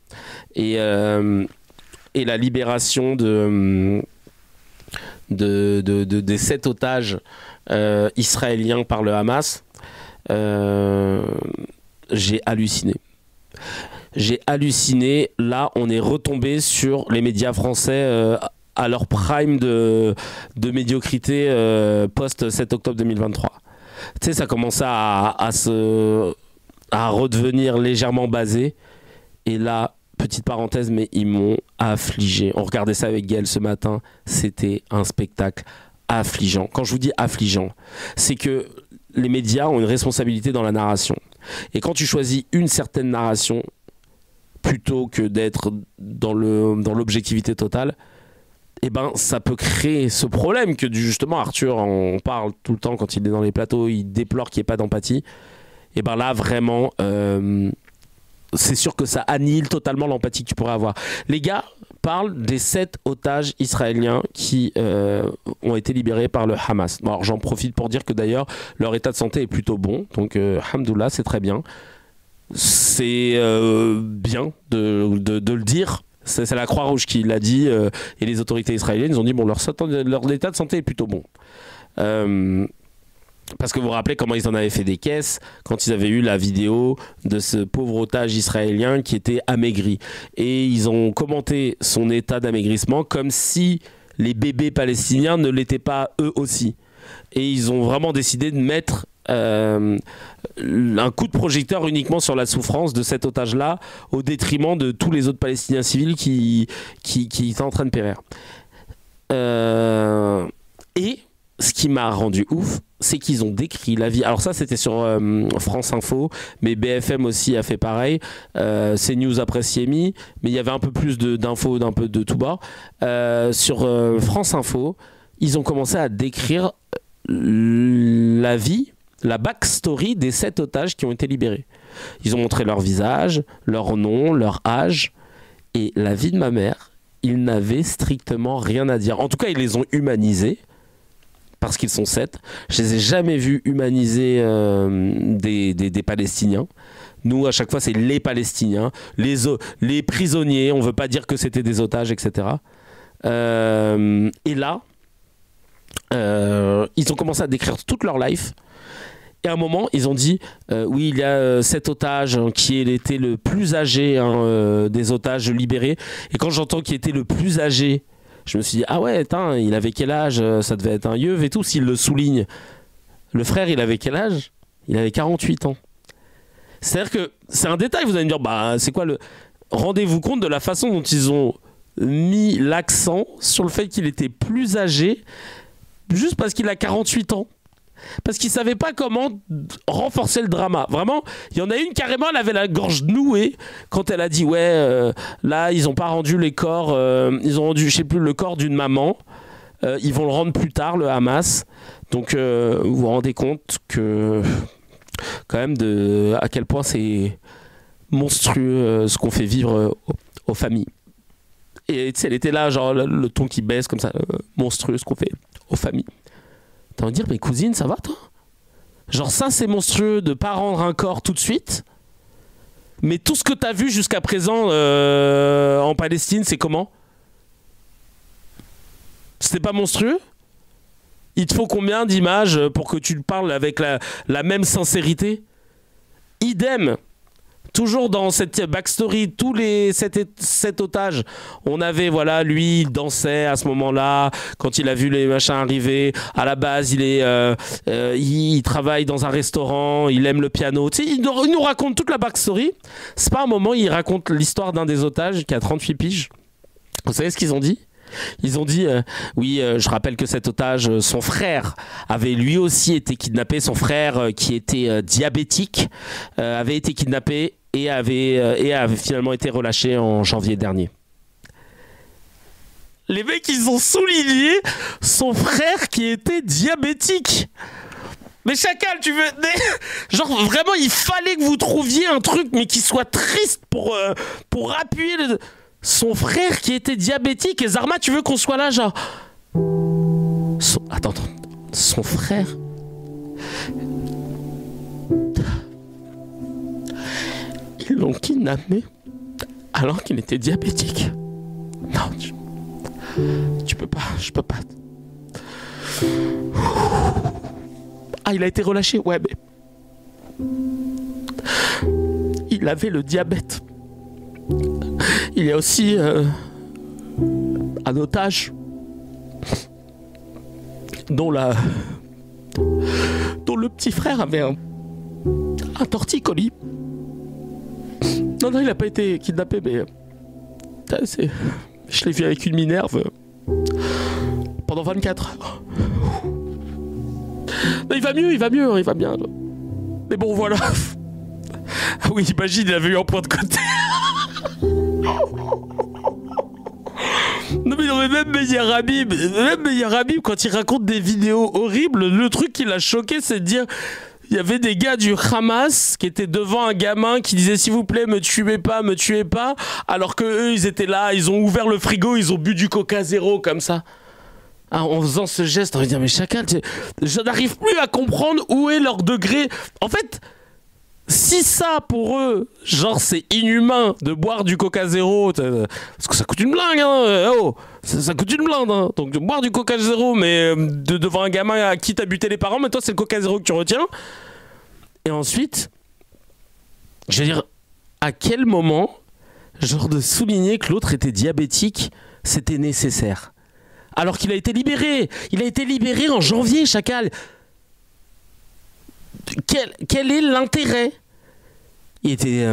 Speaker 1: et la libération des 7 otages israéliens par le Hamas, j'ai halluciné. Là, on est retombé sur les médias français à leur prime de médiocrité post 7 octobre 2023. Tu sais, ça commençait à redevenir légèrement basé. Et là, petite parenthèse, mais ils m'ont affligé. On regardait ça avec Gaël ce matin. C'était un spectacle affligeant. Quand je vous dis affligeant, c'est que les médias ont une responsabilité dans la narration. Et quand tu choisis une certaine narration, plutôt que d'être dans l'objectivité totale, eh ben, ça peut créer ce problème que justement Arthur en parle tout le temps quand il est dans les plateaux, il déplore qu'il n'y ait pas d'empathie. Et ben là, vraiment... c'est sûr que ça annihile totalement l'empathie que tu pourrais avoir. Les gars parlent des 7 otages israéliens qui ont été libérés par le Hamas. Bon, alors j'en profite pour dire que d'ailleurs leur état de santé est plutôt bon, donc alhamdoulilah, c'est très bien. C'est bien de le dire. C'est la Croix-Rouge qui l'a dit, et les autorités israéliennes, ils ont dit bon, leur état de santé est plutôt bon. Parce que vous vous rappelez comment ils en avaient fait des caisses quand ils avaient eu la vidéo de ce pauvre otage israélien qui était amaigri. Et ils ont commenté son état d'amaigrissement comme si les bébés palestiniens ne l'étaient pas eux aussi. Et ils ont vraiment décidé de mettre un coup de projecteur uniquement sur la souffrance de cet otage-là au détriment de tous les autres Palestiniens civils qui étaient en train de périr. Et ce qui m'a rendu ouf, c'est qu'ils ont décrit la vie. Alors ça, c'était sur France Info, mais BFM aussi a fait pareil. CNews après Siemi, mais il y avait un peu plus d'infos d'un peu de tout bord. Sur France Info, ils ont commencé à décrire la vie, la backstory des 7 otages qui ont été libérés. Ils ont montré leur visage, leur nom, leur âge, et la vie de ma mère, ils n'avaient strictement rien à dire. En tout cas, ils les ont humanisés. Parce qu'ils sont 7. Je les ai jamais vus humaniser des Palestiniens. Nous, à chaque fois, c'est les Palestiniens, les prisonniers. On veut pas dire que c'était des otages, etc. Et là, ils ont commencé à décrire toute leur life. Et à un moment, ils ont dit oui, il y a cet otage qui était le plus âgé des otages libérés. Et quand j'entends qu'il était le plus âgé, je me suis dit, ah ouais, il avait quel âge? Ça devait être un yeuve et tout, s'il le souligne. Le frère, il avait quel âge? Il avait 48 ans. C'est-à-dire que c'est un détail, vous allez me dire, bah, c'est quoi le... Rendez-vous compte de la façon dont ils ont mis l'accent sur le fait qu'il était plus âgé juste parce qu'il a 48 ans. Parce qu'ils ne savaient pas comment renforcer le drama. Vraiment, il y en a une carrément, elle avait la gorge nouée quand elle a dit ouais, là ils n'ont pas rendu les corps, ils ont rendu, je sais plus, le corps d'une maman. Ils vont le rendre plus tard, le Hamas. Donc vous vous rendez compte que quand même à quel point c'est monstrueux ce qu'on fait vivre aux familles. Et tu sais, elle était là, genre le ton qui baisse comme ça, monstrueux, ce qu'on fait aux familles. T'as envie de dire, mais cousine, ça va toi? Genre ça, c'est monstrueux de pas rendre un corps tout de suite. Mais tout ce que t'as vu jusqu'à présent en Palestine, c'est comment? C'était pas monstrueux? Il te faut combien d'images pour que tu parles avec la même sincérité? Idem. Toujours dans cette backstory, tous les 7 otages, on avait, voilà, lui, il dansait à ce moment-là, quand il a vu les machins arriver. À la base, il travaille dans un restaurant, il aime le piano. Tu sais, il nous raconte toute la backstory. C'est pas un moment, il raconte l'histoire d'un des otages qui a 38 piges. Vous savez ce qu'ils ont dit? Ils ont dit, je rappelle que cet otage, son frère avait lui aussi été kidnappé. Son frère, qui était diabétique, avait été kidnappé et avait finalement été relâché en janvier dernier. Les mecs, ils ont souligné son frère qui était diabétique. Mais Chacal, tu veux... Genre, vraiment, il fallait que vous trouviez un truc, mais qui soit triste pour appuyer le... Son frère qui était diabétique. Et Zarma, tu veux qu'on soit là, genre... Attends. Son frère... Ils l'ont kidnappé alors qu'il était diabétique. Non, tu peux pas, je peux pas. Ah, il a été relâché, ouais, mais... Il avait le diabète. Il y a aussi un otage dont le petit frère avait un torticolis. Non, il n'a pas été kidnappé, mais je l'ai vu avec une Minerve pendant 24 heures. Non, il va bien. Mais bon, voilà. Ah oui, imagine, il avait eu un point de côté. Non mais même Meyer Habib, quand il raconte des vidéos horribles, le truc qui l'a choqué, c'est de dire... Il y avait des gars du Hamas qui étaient devant un gamin qui disait s'il vous plaît me tuez pas, alors que eux ils étaient là, ils ont ouvert le frigo, ils ont bu du Coca Zéro comme ça. Ah, en faisant ce geste, on va dire mais Chacal, je n'arrive plus à comprendre où est leur degré. En fait, si ça pour eux, genre c'est inhumain de boire du Coca Zéro, parce que ça coûte une blingue, hein, ça coûte une blinde, hein. Donc de boire du Coca Zéro, mais devant un gamin à qui t'as buté les parents, mais toi c'est le Coca Zéro que tu retiens. Et ensuite, je veux dire, à quel moment, genre de souligner que l'autre était diabétique, c'était nécessaire? Alors qu'il a été libéré. Il a été libéré en janvier, Chacal. Quel est l'intérêt? Il était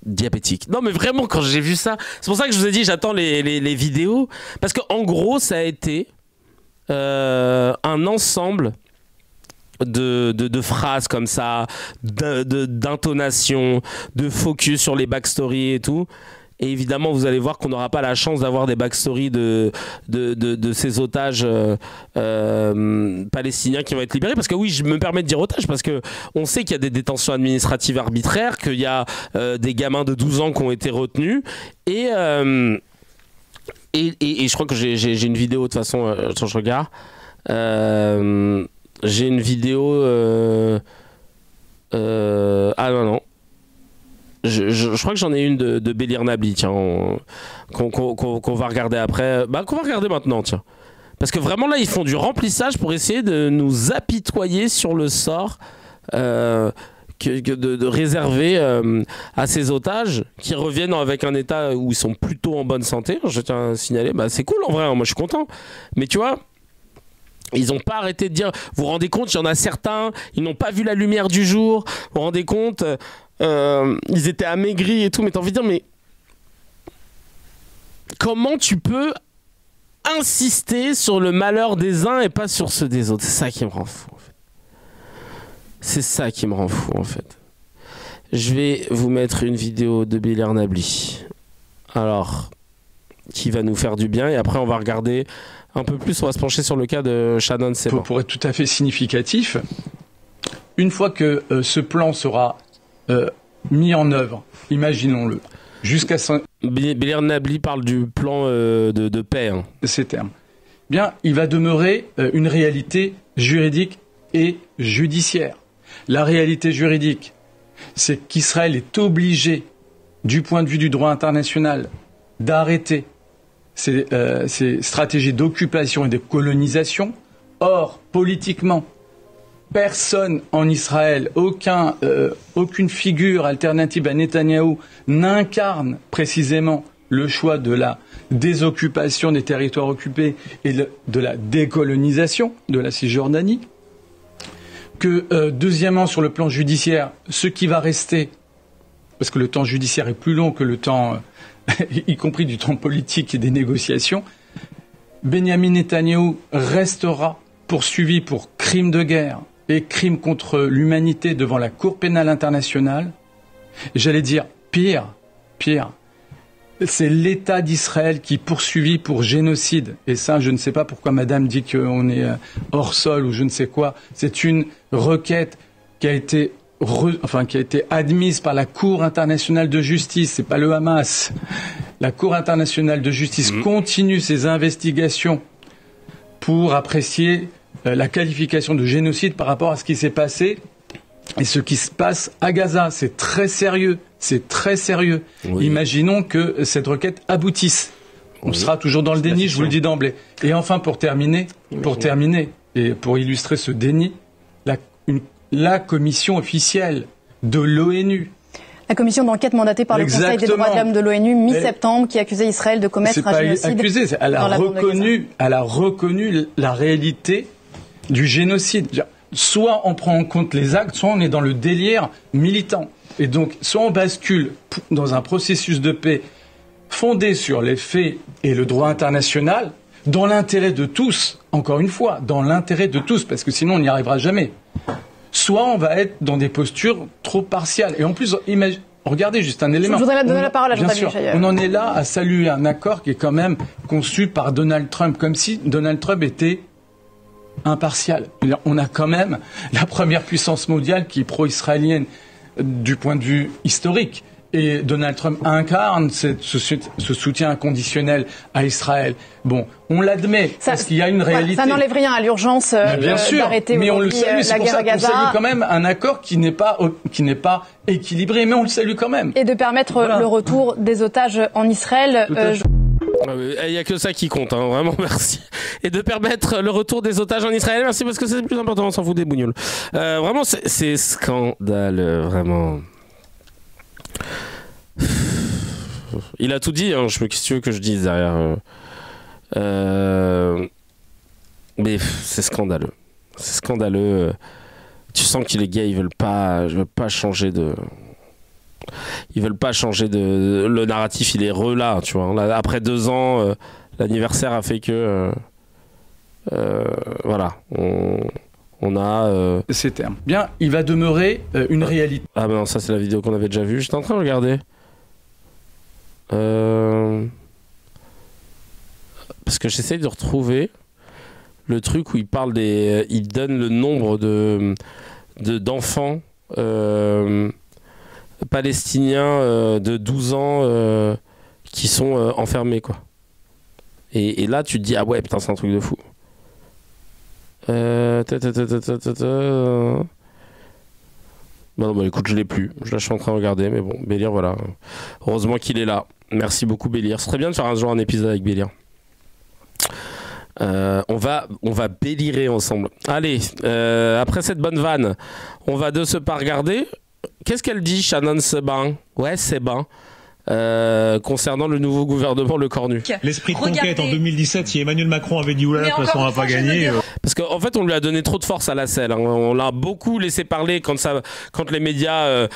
Speaker 1: diabétique. Non mais vraiment, quand j'ai vu ça, c'est pour ça que je vous ai dit j'attends les vidéos, parce qu'en gros ça a été un ensemble de phrases comme ça, d'intonation, de focus sur les backstories et tout. Et évidemment, vous allez voir qu'on n'aura pas la chance d'avoir des backstories de ces otages palestiniens qui vont être libérés. Parce que oui, je me permets de dire otages, parce que on sait qu'il y a des détentions administratives arbitraires, qu'il y a des gamins de 12 ans qui ont été retenus. Et je crois que j'ai une vidéo, de toute façon, attends, je regarde. J'ai une vidéo... ah non. Je crois que j'en ai une de Bélir Nabli, tiens, qu'on va regarder après. Bah, qu'on va regarder maintenant, tiens. Parce que vraiment, là, ils font du remplissage pour essayer de nous apitoyer sur le sort de réserver à ces otages qui reviennent avec un état où ils sont plutôt en bonne santé. Je tiens à signaler, bah, c'est cool en vrai, hein, moi je suis content. Mais tu vois... Ils n'ont pas arrêté de dire, vous vous rendez compte, il y en a certains, ils n'ont pas vu la lumière du jour, vous vous rendez compte, ils étaient amaigris et tout, mais t'as envie de dire, mais comment tu peux insister sur le malheur des uns et pas sur ceux des autres? C'est ça qui me rend fou, en fait. C'est ça qui me rend fou, en fait. Je vais vous mettre une vidéo de Bélir Nabli, alors, qui va nous faire du bien, et après on va regarder... Un peu plus, on va se pencher sur le cas de Shannon Seban.
Speaker 13: Pour être tout à fait significatif, une fois que ce plan sera mis en œuvre, imaginons-le, jusqu'à...
Speaker 1: Bélir Nabli parle du plan de paix. Hein.
Speaker 13: Ces termes. Bien, il va demeurer une réalité juridique et judiciaire. La réalité juridique, c'est qu'Israël est obligé, du point de vue du droit international, d'arrêter ces stratégies d'occupation et de colonisation. Or, politiquement, personne en Israël, aucune figure alternative à Netanyahou n'incarne précisément le choix de la désoccupation des territoires occupés et de la décolonisation de la Cisjordanie. Que, deuxièmement, sur le plan judiciaire, ce qui va rester, parce que le temps judiciaire est plus long que le temps, y compris du temps politique et des négociations, Benyamin Netanyahou restera poursuivi pour crimes de guerre et crimes contre l'humanité devant la Cour pénale internationale. J'allais dire pire, c'est l'État d'Israël qui est poursuivi pour génocide. Et ça, je ne sais pas pourquoi madame dit qu'on est hors sol ou je ne sais quoi. C'est une requête qui a été admise par la Cour internationale de justice. C'est pas le Hamas. La Cour internationale de justice continue ses investigations pour apprécier la qualification de génocide par rapport à ce qui s'est passé et ce qui se passe à Gaza. C'est très sérieux. Oui. Imaginons que cette requête aboutisse. On sera toujours dans le déni, je vous le dis d'emblée. Et enfin, pour terminer, et pour illustrer ce déni, la commission officielle de l'ONU.
Speaker 14: La commission d'enquête mandatée par le Conseil des droits de l'homme de l'ONU mi-septembre qui accusait Israël de commettre un génocide. Elle a reconnu la réalité du génocide. Soit on prend en compte les actes, soit on est dans le délire militant. Et donc, soit on bascule dans un processus de paix fondé sur les faits et le droit international, dans l'intérêt de tous, encore une fois, dans l'intérêt de tous, parce que sinon on n'y arrivera jamais. Soit on va être dans des postures trop partiales. Et en plus, regardez juste un élément. Je voudrais donner la parole à Jean-David Michailleur.
Speaker 13: On en est là à saluer un accord qui est quand même conçu par Donald Trump, comme si Donald Trump était impartial. On a quand même la première puissance mondiale qui est pro-israélienne du point de vue historique. Et Donald Trump incarne ce soutien inconditionnel à Israël. Bon, on l'admet, parce qu'il y a une réalité.
Speaker 14: Ça n'enlève rien à l'urgence d'arrêter
Speaker 13: mais on le salue,
Speaker 14: la guerre à Gaza.
Speaker 13: On salue quand même un accord qui n'est pas équilibré, mais on le salue quand même.
Speaker 14: Et de permettre le retour des otages en Israël.
Speaker 1: Il n'y a que ça qui compte, hein, vraiment, merci. Et de permettre le retour des otages en Israël, merci, parce que c'est le plus important, on s'en fout des bougnoules. Vraiment, c'est scandaleux, vraiment. Il a tout dit, hein, qu'est-ce que tu veux que je dise derrière mais c'est scandaleux. C'est scandaleux. Tu sens que les gars, ils veulent pas changer de... Ils veulent pas changer de... Le narratif, il est là, tu vois. Là, après 2 ans, l'anniversaire a fait que... voilà. On a...
Speaker 13: Ces termes. Bien, il va demeurer une réalité.
Speaker 1: Ah ben non, ça c'est la vidéo qu'on avait déjà vue. J'étais en train de regarder. Parce que j'essaye de retrouver le truc où il parle des... Il donne le nombre d'enfants palestiniens de 12 ans qui sont enfermés, quoi. Et là, tu te dis, ah ouais, putain, c'est un truc de fou. Non, bah écoute, je l'ai plus. Je suis en train de regarder, mais bon, Bélir, voilà. Heureusement qu'il est là. Merci beaucoup, Bélir. Ce serait bien de faire un jour un épisode avec Bélir. On va bélirer ensemble. Allez, après cette bonne vanne, on va de ce pas regarder. Qu'est-ce qu'elle dit, Shannon Seban? Ouais, Seban. Concernant le nouveau gouvernement Le Cornu.
Speaker 15: L'esprit de conquête en 2017, si Emmanuel Macron avait dit oulala, de toute façon on va pas gagner.
Speaker 1: Parce qu'en fait on lui a donné trop de force à la selle, hein. On l'a beaucoup laissé parler quand les médias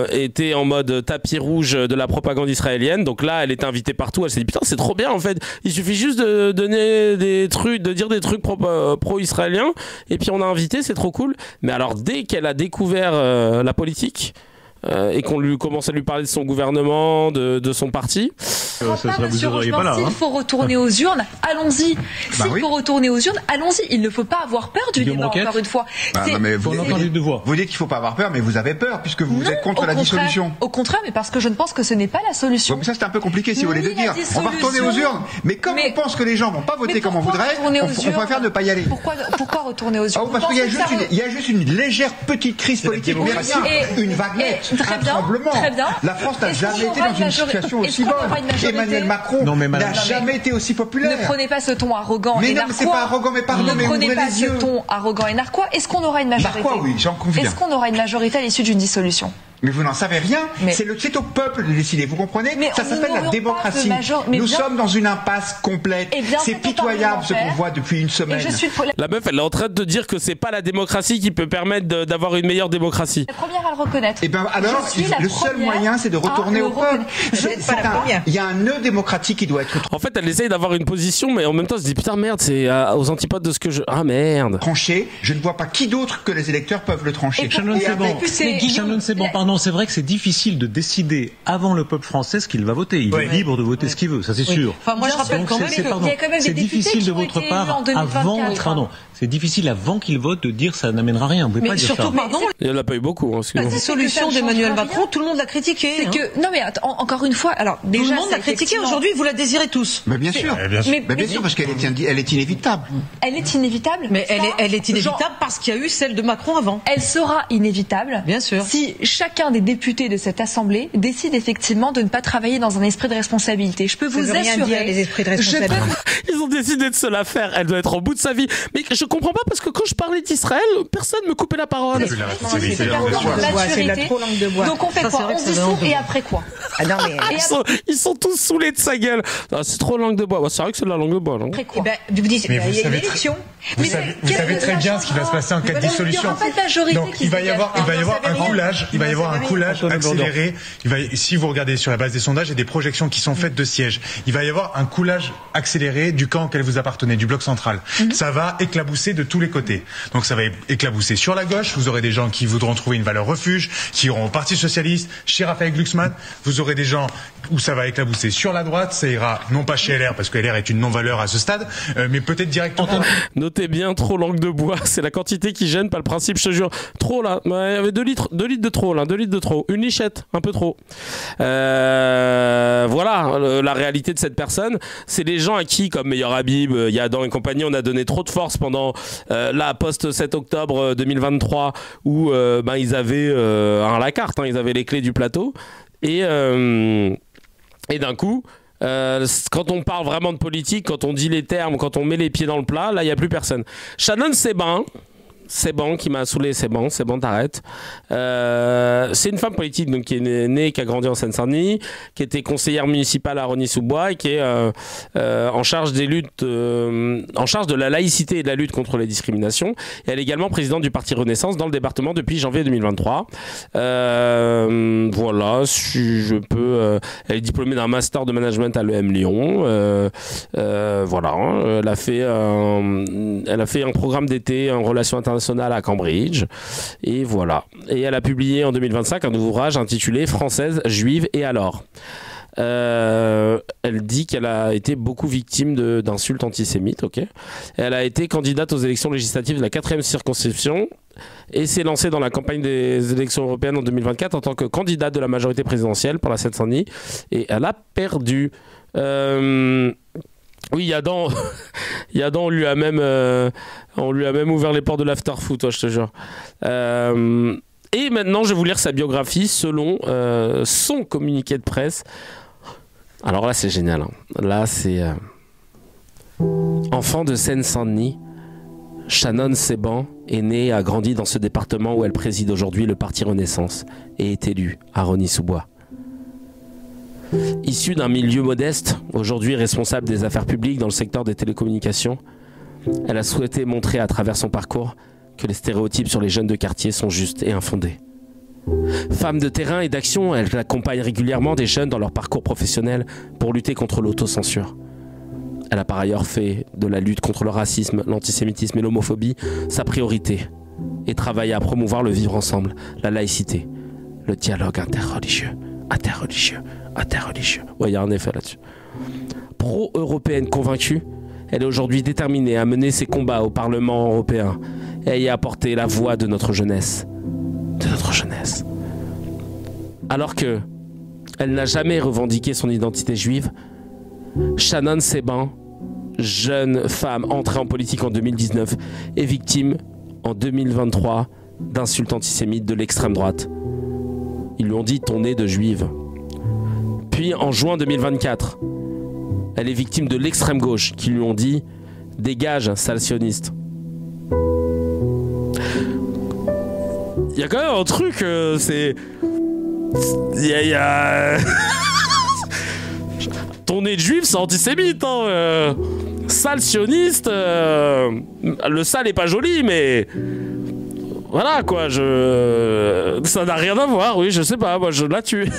Speaker 1: étaient en mode tapis rouge de la propagande israélienne. Donc là elle était invitée partout, elle s'est dit putain c'est trop bien en fait, il suffit juste de donner des trucs, de dire des trucs pro-israéliens et puis on a invité, c'est trop cool. Mais alors dès qu'elle a découvert la politique et qu'on lui commence à lui parler de son gouvernement, de son parti,
Speaker 16: S'il faut retourner aux urnes, allons-y. S'il faut retourner aux urnes, allons-y. Il ne faut pas avoir peur du débat, encore une fois.
Speaker 17: Vous dites qu'il ne faut pas avoir peur, mais vous avez peur puisque vous êtes contre la dissolution.
Speaker 16: Au contraire, mais parce que je ne pense que ce n'est pas la solution.
Speaker 17: Mais ça, c'est un peu compliqué si vous voulez le dire. On va retourner aux urnes. Mais comme on pense que les gens ne vont pas voter comme on voudrait, on préfère ne pas y aller.
Speaker 16: Pourquoi retourner aux urnes?
Speaker 17: Parce qu'il y a juste une légère petite crise politique. Une vaguette, un tremblement. La France n'a jamais été dans une situation aussi bonne. Emmanuel Macron n'a jamais été aussi populaire.
Speaker 16: Ne prenez pas ce ton arrogant et narquois.
Speaker 17: Mais non, c'est pas arrogant, mais pardon,
Speaker 16: ne prenez pas ce ton arrogant et narquois. Est-ce qu'on aura une majorité?
Speaker 17: Narquois, oui, j'en conviens.
Speaker 16: Est-ce qu'on aura une majorité à l'issue d'une dissolution?
Speaker 17: Mais vous n'en savez rien. C'est au peuple de décider. Vous comprenez? Ça s'appelle la démocratie. Nous sommes dans une impasse complète. C'est pitoyable ce qu'on voit depuis une semaine.
Speaker 1: La meuf, elle est en train de te dire que c'est pas la démocratie qui peut permettre d'avoir une meilleure démocratie.
Speaker 16: La première à le reconnaître.
Speaker 17: Et alors, le seul moyen, c'est de retourner au peuple. Il y a un nœud démocratique qui doit être.
Speaker 1: En fait, elle essaye d'avoir une position, mais en même temps, elle se dit putain merde, c'est aux antipodes de ce que je. Ah merde.
Speaker 17: Trancher. Je ne vois pas qui d'autre que les électeurs peuvent le trancher.
Speaker 15: Shannon, c'est bon. Pardon, c'est vrai que c'est difficile de décider avant le peuple français ce qu'il va voter. Il est libre de voter ce qu'il veut, ça c'est sûr.
Speaker 16: Enfin, moi je rappelle quand même qu'il y a quand même des députés qui ont été élus en 2024.
Speaker 15: C'est difficile avant qu'il vote de dire ça n'amènera rien. Vous pouvez pas dire ça.
Speaker 1: Il n'y en a pas eu beaucoup.
Speaker 10: La dissolution d'Emmanuel Macron, tout le monde l'a critiqué.
Speaker 16: Non mais encore une fois, alors déjà
Speaker 10: tout le monde l'a critiqué. Aujourd'hui, vous la désirez tous.
Speaker 17: Mais bien sûr. Bien sûr, parce qu'elle est inévitable.
Speaker 16: Elle est inévitable.
Speaker 10: Mais elle est inévitable parce qu'il y a eu celle de Macron avant.
Speaker 16: Elle sera inévitable.
Speaker 10: Bien sûr.
Speaker 16: Si chacun des députés de cette assemblée décide effectivement de ne pas travailler dans un esprit de responsabilité. Je peux vous assurer.
Speaker 10: Les esprits de responsabilité.
Speaker 1: Ils ont décidé de se la faire. Elle doit être au bout de sa vie. Mais je comprends pas parce que quand je parlais d'Israël, personne me coupait la parole.
Speaker 10: C'est la trop langue de bois.
Speaker 16: Donc on fait quoi? On dissout et après quoi?
Speaker 1: Ils sont tous saoulés de sa gueule. C'est trop langue de bois. C'est vrai que c'est de la langue de bois.
Speaker 16: Après quoi?
Speaker 10: Vous dites, il y a une élection.
Speaker 15: Vous savez très bien ce qui va se passer en cas de dissolution. Donc il va y avoir un coulage accéléré. Si vous regardez sur la base des sondages, il y a des projections qui sont faites de sièges. Il va y avoir un coulage accéléré du camp auquel vous appartenez, du bloc central. Ça va éclabousser de tous les côtés. Donc ça va éclabousser sur la gauche. Vous aurez des gens qui voudront trouver une valeur refuge, qui iront au Parti socialiste, chez Raphaël Glucksmann. Vous aurez des gens où ça va éclabousser sur la droite. Ça ira non pas chez LR parce que LR est une non-valeur à ce stade, mais peut-être directement.
Speaker 1: Notez bien, trop langue de bois. C'est la quantité qui gêne, pas le principe, je te jure. Trop là. Il y avait 2 litres de trop là, 2 litres de trop. Une lichette, un peu trop. Voilà, la réalité de cette personne. C'est les gens à qui, comme Meilleur Habib, Yadan et compagnie, on a donné trop de force pendant la post-7 octobre 2023 où ils avaient à la carte, ils avaient les clés du plateau. Et d'un coup, quand on parle vraiment de politique, quand on dit les termes, quand on met les pieds dans le plat, là, il n'y a plus personne. Shannon Seban, qui m'a saoulé, c'est bon, t'arrêtes. C'est une femme politique donc, qui est née, qui a grandi en Seine-Saint-Denis, qui était conseillère municipale à Rosny-sous-Bois et qui est en charge des luttes, en charge de la laïcité et de la lutte contre les discriminations. Et elle est également présidente du Parti Renaissance dans le département depuis janvier 2023. Voilà, si je peux. Elle est diplômée d'un master de management à l'EM Lyon. Voilà, elle a fait un programme d'été en relations internationales à Cambridge et voilà, et elle a publié en 2025 un nouveau ouvrage intitulé Française, juive et alors. Elle dit qu'elle a été beaucoup victime d'insultes antisémites. Elle a été candidate aux élections législatives de la 4e circonscription et s'est lancée dans la campagne des élections européennes en 2024 en tant que candidate de la majorité présidentielle pour la Seine-Saint-Denis et elle a perdu. Oui, Yadan, on lui a même ouvert les portes de l'after-foot, je te jure. Et maintenant, je vais vous lire sa biographie selon son communiqué de presse. Alors là, c'est génial. Là, c'est enfant de Seine-Saint-Denis. Shannon Seban est née et a grandi dans ce département où elle préside aujourd'hui le Parti Renaissance et est élue à Rosny-sous-Bois. Issue d'un milieu modeste, aujourd'hui responsable des affaires publiques dans le secteur des télécommunications, elle a souhaité montrer à travers son parcours que les stéréotypes sur les jeunes de quartier sont justes et infondés. Femme de terrain et d'action, elle accompagne régulièrement des jeunes dans leur parcours professionnel pour lutter contre l'autocensure. Elle a par ailleurs fait de la lutte contre le racisme, l'antisémitisme et l'homophobie sa priorité et travaille à promouvoir le vivre ensemble, la laïcité, le dialogue interreligieux, Interreligieux. Ouais, il y a un effet là-dessus. Pro-européenne convaincue, elle est aujourd'hui déterminée à mener ses combats au Parlement européen et à y apporter la voix de notre jeunesse. De notre jeunesse. Alors que elle n'a jamais revendiqué son identité juive, Shannon Seban, jeune femme entrée en politique en 2019, est victime en 2023 d'insultes antisémites de l'extrême droite. Ils lui ont dit « ton nez de juive ». Puis en juin 2024, elle est victime de l'extrême gauche qui lui ont dit « dégage, sale sioniste ». Il y a quand même un truc, c'est... Il y a... Ton nez de juif, c'est antisémite, hein. Sale sioniste, le sale est pas joli, mais... Voilà, quoi, ça n'a rien à voir, oui, je sais pas, moi, je la tue.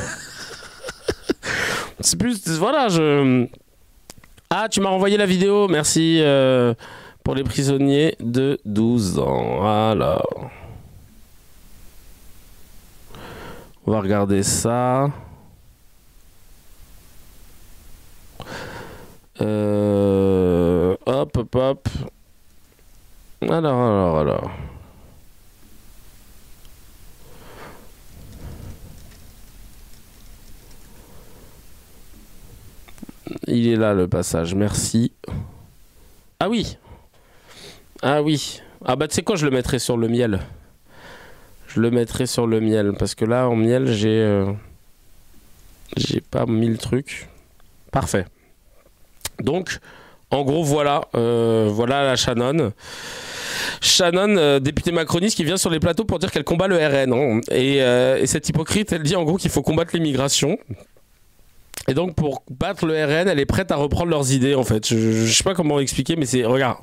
Speaker 1: C'est plus... Voilà, Ah, tu m'as envoyé la vidéo, merci pour les prisonniers de 12 ans, voilà. On va regarder ça. Hop, hop, hop. Alors. Il est là le passage, merci. Ah oui. Ah oui. Ah bah tu sais quoi, je le mettrai sur le miel. Je le mettrai sur le miel parce que là en miel j'ai pas mis le truc. Parfait. Donc en gros voilà voilà la Shannon. Shannon, députée macroniste qui vient sur les plateaux pour dire qu'elle combat le RN. Hein. Et cette hypocrite, elle dit en gros qu'il faut combattre l'immigration. Et donc pour battre le RN, elle est prête à reprendre leurs idées en fait. Je sais pas comment expliquer, mais c'est regarde,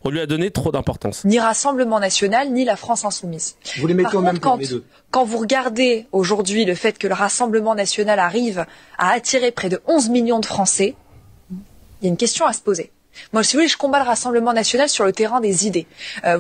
Speaker 1: on lui a donné trop d'importance.
Speaker 16: Ni Rassemblement National, ni la France Insoumise.
Speaker 17: Vous les mettez au même temps les deux.
Speaker 16: Quand vous regardez aujourd'hui le fait que le Rassemblement National arrive à attirer près de 11 millions de Français, il y a une question à se poser. Moi, si vous voulez, je combats le Rassemblement National sur le terrain des idées.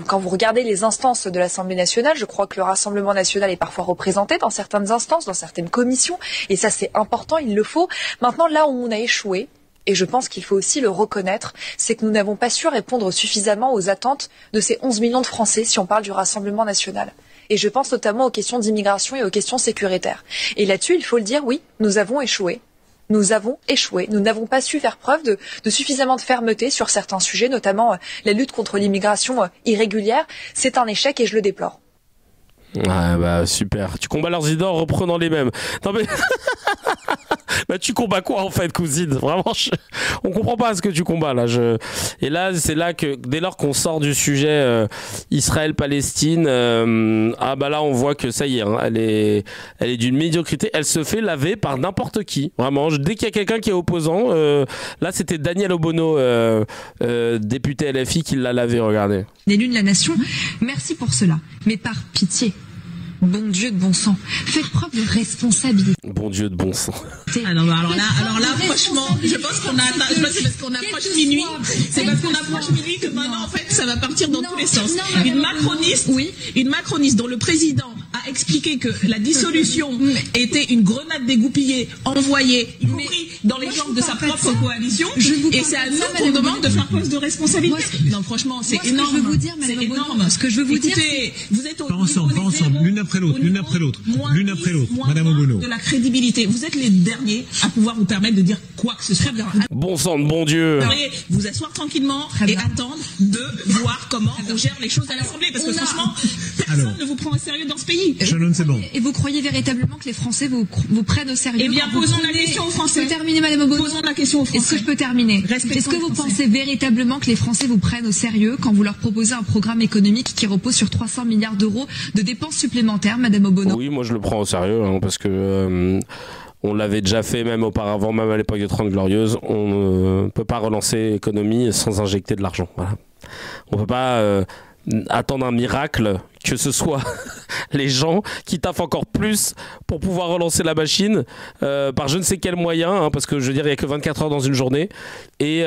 Speaker 16: Quand vous regardez les instances de l'Assemblée nationale, je crois que le Rassemblement National est parfois représenté dans certaines instances, dans certaines commissions, et ça c'est important, il le faut. Maintenant, là où on a échoué, et je pense qu'il faut aussi le reconnaître, c'est que nous n'avons pas su répondre suffisamment aux attentes de ces 11 millions de Français si on parle du Rassemblement National. Et je pense notamment aux questions d'immigration et aux questions sécuritaires. Et là-dessus, il faut le dire, oui, nous avons échoué. Nous avons échoué. Nous n'avons pas su faire preuve de suffisamment de fermeté sur certains sujets, notamment la lutte contre l'immigration irrégulière. C'est un échec et je le déplore.
Speaker 1: Ouais, bah super. Tu combats leurs idées en reprenant les mêmes. Non mais... bah tu combats quoi en fait, cousine? Vraiment, on comprend pas ce que tu combats là. Et là, c'est là que dès lors qu'on sort du sujet Israël-Palestine, ah bah là on voit que ça y est, hein, elle est d'une médiocrité. Elle se fait laver par n'importe qui. Vraiment, dès qu'il y a quelqu'un qui est opposant, là c'était Daniel Obono, député LFI, qui l'a lavé. Regardez.
Speaker 18: L'élu de la nation, merci pour cela, mais par pitié. Bon Dieu de bon sang, faites preuve de responsabilité.
Speaker 1: Bon Dieu de bon sang.
Speaker 18: Ah non, alors là, franchement, je pense qu'on a atteint, je pense que c'est parce qu'on approche minuit. C'est parce qu'on approche minuit que maintenant, en fait, ça va partir dans tous les sens. Une macroniste dont le président a expliqué que la dissolution était une grenade dégoupillée envoyée, y compris dans les jambes de sa propre coalition. Et c'est à nous qu'on demande de faire preuve de responsabilité. Non, franchement, c'est énorme. C'est énorme. Ce que je veux vous dire, vous êtes pas ensemble, l'une après l'autre, Madame Obono. De la crédibilité. Vous êtes les derniers à pouvoir vous permettre de dire quoi que ce soit.
Speaker 1: Bon sang de bon Dieu.
Speaker 18: Vous devriez vous asseoir tranquillement et attendre de voir comment on gère les choses à l'Assemblée, parce que franchement, personne ne vous prend au sérieux dans ce pays.
Speaker 5: Shannon, c'est bon.
Speaker 18: Et vous croyez véritablement que les Français vous prennent au sérieux? Eh bien, posons la question aux Français.
Speaker 16: Je peux terminer, Madame Obono.
Speaker 18: Posons la question aux Français.
Speaker 16: Est-ce que je peux terminer?
Speaker 18: Est-ce que vous pensez véritablement que les Français vous prennent au sérieux quand vous leur proposez un programme économique qui repose sur 300 milliards d'euros de dépenses supplémentaires, Madame Obono?
Speaker 1: Oui, moi je le prends au sérieux, hein, parce que on l'avait déjà fait même auparavant, même à l'époque de 30 Glorieuses. On ne peut pas relancer l'économie sans injecter de l'argent. Voilà. On peut pas attendent un miracle, que ce soit les gens qui taffent encore plus pour pouvoir relancer la machine par je ne sais quel moyen, parce que je veux dire, il n'y a que 24 heures dans une journée, et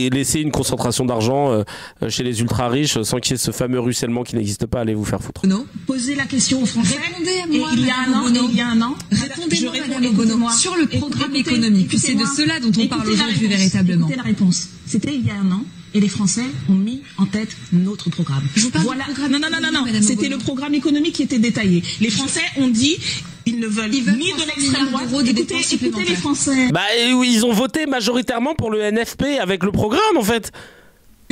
Speaker 1: laisser une concentration d'argent chez les ultra riches sans qu'il y ait ce fameux ruissellement qui n'existe pas. Allez vous faire foutre.
Speaker 18: Non. Posez la question aux Français.
Speaker 10: Répondez-moi,
Speaker 18: il y a un an,
Speaker 10: répondez-moi, Madame Obono, sur le programme économique. Puis c'est de cela dont on parle aujourd'hui véritablement.
Speaker 18: Écoutez la réponse. C'était il y a un an. Et les Français ont mis en tête notre programme.
Speaker 10: Je vous parle du programme
Speaker 18: non. C'était le programme économique qui était détaillé. Les Français ont dit ils ne veulent ni de l'extrême droite. Écoutez les Français.
Speaker 1: Bah ils ont voté majoritairement pour le NFP avec le programme en fait.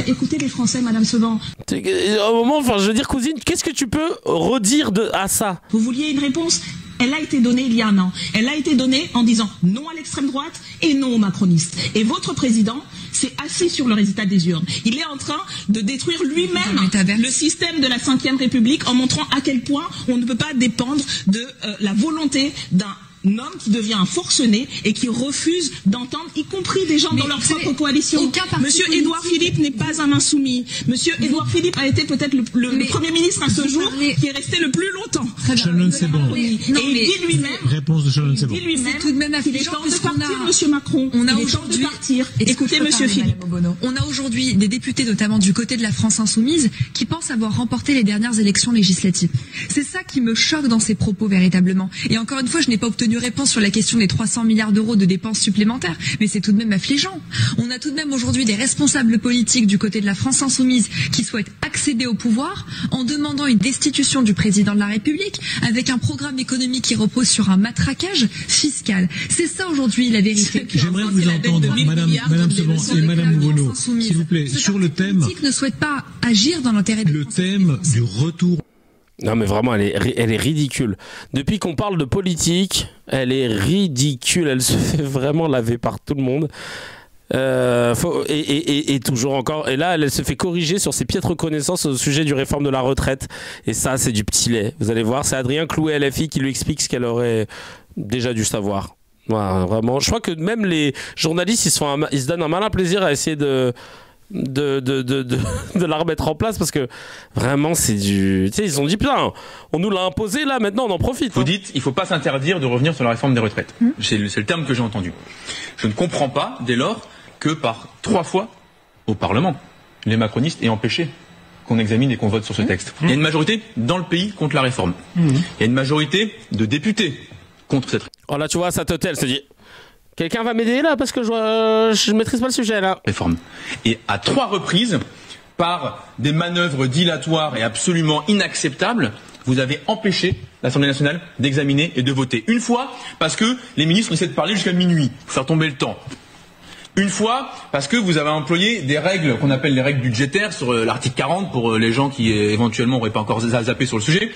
Speaker 18: Écoutez les Français, Madame Seban.
Speaker 1: Au moment, enfin, je veux dire, cousine, qu'est-ce que tu peux redire à ça?
Speaker 18: Vous vouliez une réponse? Elle a été donnée il y a un an. Elle a été donnée en disant non à l'extrême droite et non aux macronistes. Et votre président s'est assis sur le résultat des urnes. Il est en train de détruire lui-même le système de la Ve République en montrant à quel point on ne peut pas dépendre de la volonté d'un homme qui devient un forcené et qui refuse d'entendre, y compris des gens dans leur propre coalition. Monsieur Édouard Philippe n'est pas un insoumis. Monsieur Édouard Philippe a été peut-être le Premier ministre à ce jour qui est resté le plus longtemps.
Speaker 19: Shannon, c'est bon.
Speaker 18: Et il dit lui-même,
Speaker 19: réponse de Shannon, c'est bon.
Speaker 18: Il dit lui-même
Speaker 10: tout de même
Speaker 18: qu'il est temps de partir, Monsieur Macron.
Speaker 10: On a aujourd'hui,
Speaker 18: écoutez Monsieur Philippe.
Speaker 10: On a aujourd'hui des députés, notamment du côté de la France Insoumise, qui pensent avoir remporté les dernières élections législatives. C'est ça qui me choque dans ces propos véritablement. Et encore une fois, je n'ai pas obtenu réponse sur la question des 300 milliards d'euros de dépenses supplémentaires, mais c'est tout de même affligeant. On a tout de même aujourd'hui des responsables politiques du côté de la France Insoumise qui souhaitent accéder au pouvoir en demandant une destitution du président de la République avec un programme économique qui repose sur un matraquage fiscal. C'est ça aujourd'hui la vérité.
Speaker 19: J'aimerais vous entendre, Madame Seban et Madame Obono, s'il vous plaît, sur le thème.
Speaker 10: La politique ne souhaite pas agir dans l'intérêt
Speaker 19: le thème du retour.
Speaker 1: Non mais vraiment, elle est ridicule. Depuis qu'on parle de politique, elle est ridicule. Elle se fait vraiment laver par tout le monde. Et toujours encore. Et là, elle se fait corriger sur ses piètres connaissances au sujet du réforme de la retraite. Et ça, c'est du petit lait. Vous allez voir, c'est Adrien Clouet, LFI, qui lui explique ce qu'elle aurait déjà dû savoir. Voilà, vraiment. Je crois que même les journalistes, ils se donnent un malin plaisir à essayer de la remettre en place parce que vraiment c'est du... Tu sais, ils ont dit putain, on nous l'a imposé là, maintenant on en profite.
Speaker 20: Vous dites, il faut pas s'interdire de revenir sur la réforme des retraites. C'est le terme que j'ai entendu. Je ne comprends pas dès lors que par 3 fois au Parlement, les macronistes aient empêché qu'on examine et qu'on vote sur ce texte. Il y a une majorité dans le pays contre la réforme. Il y a une majorité de députés contre cette réforme.
Speaker 1: Oh là tu vois, ça elle se dit... Quelqu'un va m'aider là parce que je maîtrise pas le sujet là.
Speaker 20: Réforme. Et à 3 reprises, par des manœuvres dilatoires et absolument inacceptables, vous avez empêché l'Assemblée nationale d'examiner et de voter. Une fois, parce que les ministres essaient de parler jusqu'à minuit, pour faire tomber le temps. Une fois, parce que vous avez employé des règles qu'on appelle les règles budgétaires sur l'article 40 pour les gens qui éventuellement n'auraient pas encore zappé sur le sujet,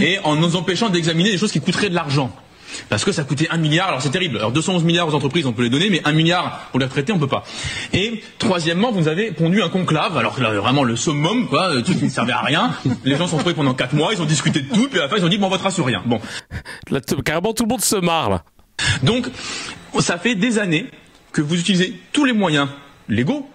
Speaker 20: et en nous empêchant d'examiner des choses qui coûteraient de l'argent. Parce que ça coûtait 1 milliard, alors c'est terrible. Alors 211 milliards aux entreprises, on peut les donner, mais 1 milliard pour les retraités, on peut pas. Et troisièmement, vous avez pondu un conclave, alors là, vraiment le summum, quoi, truc qui ne servait à rien. Les gens sont retrouvés pendant 4 mois, ils ont discuté de tout, puis à la fin ils ont dit bon, on votera sur rien. Bon.
Speaker 1: Là, carrément tout le monde se marre là.
Speaker 20: Donc, ça fait des années que vous utilisez tous les moyens légaux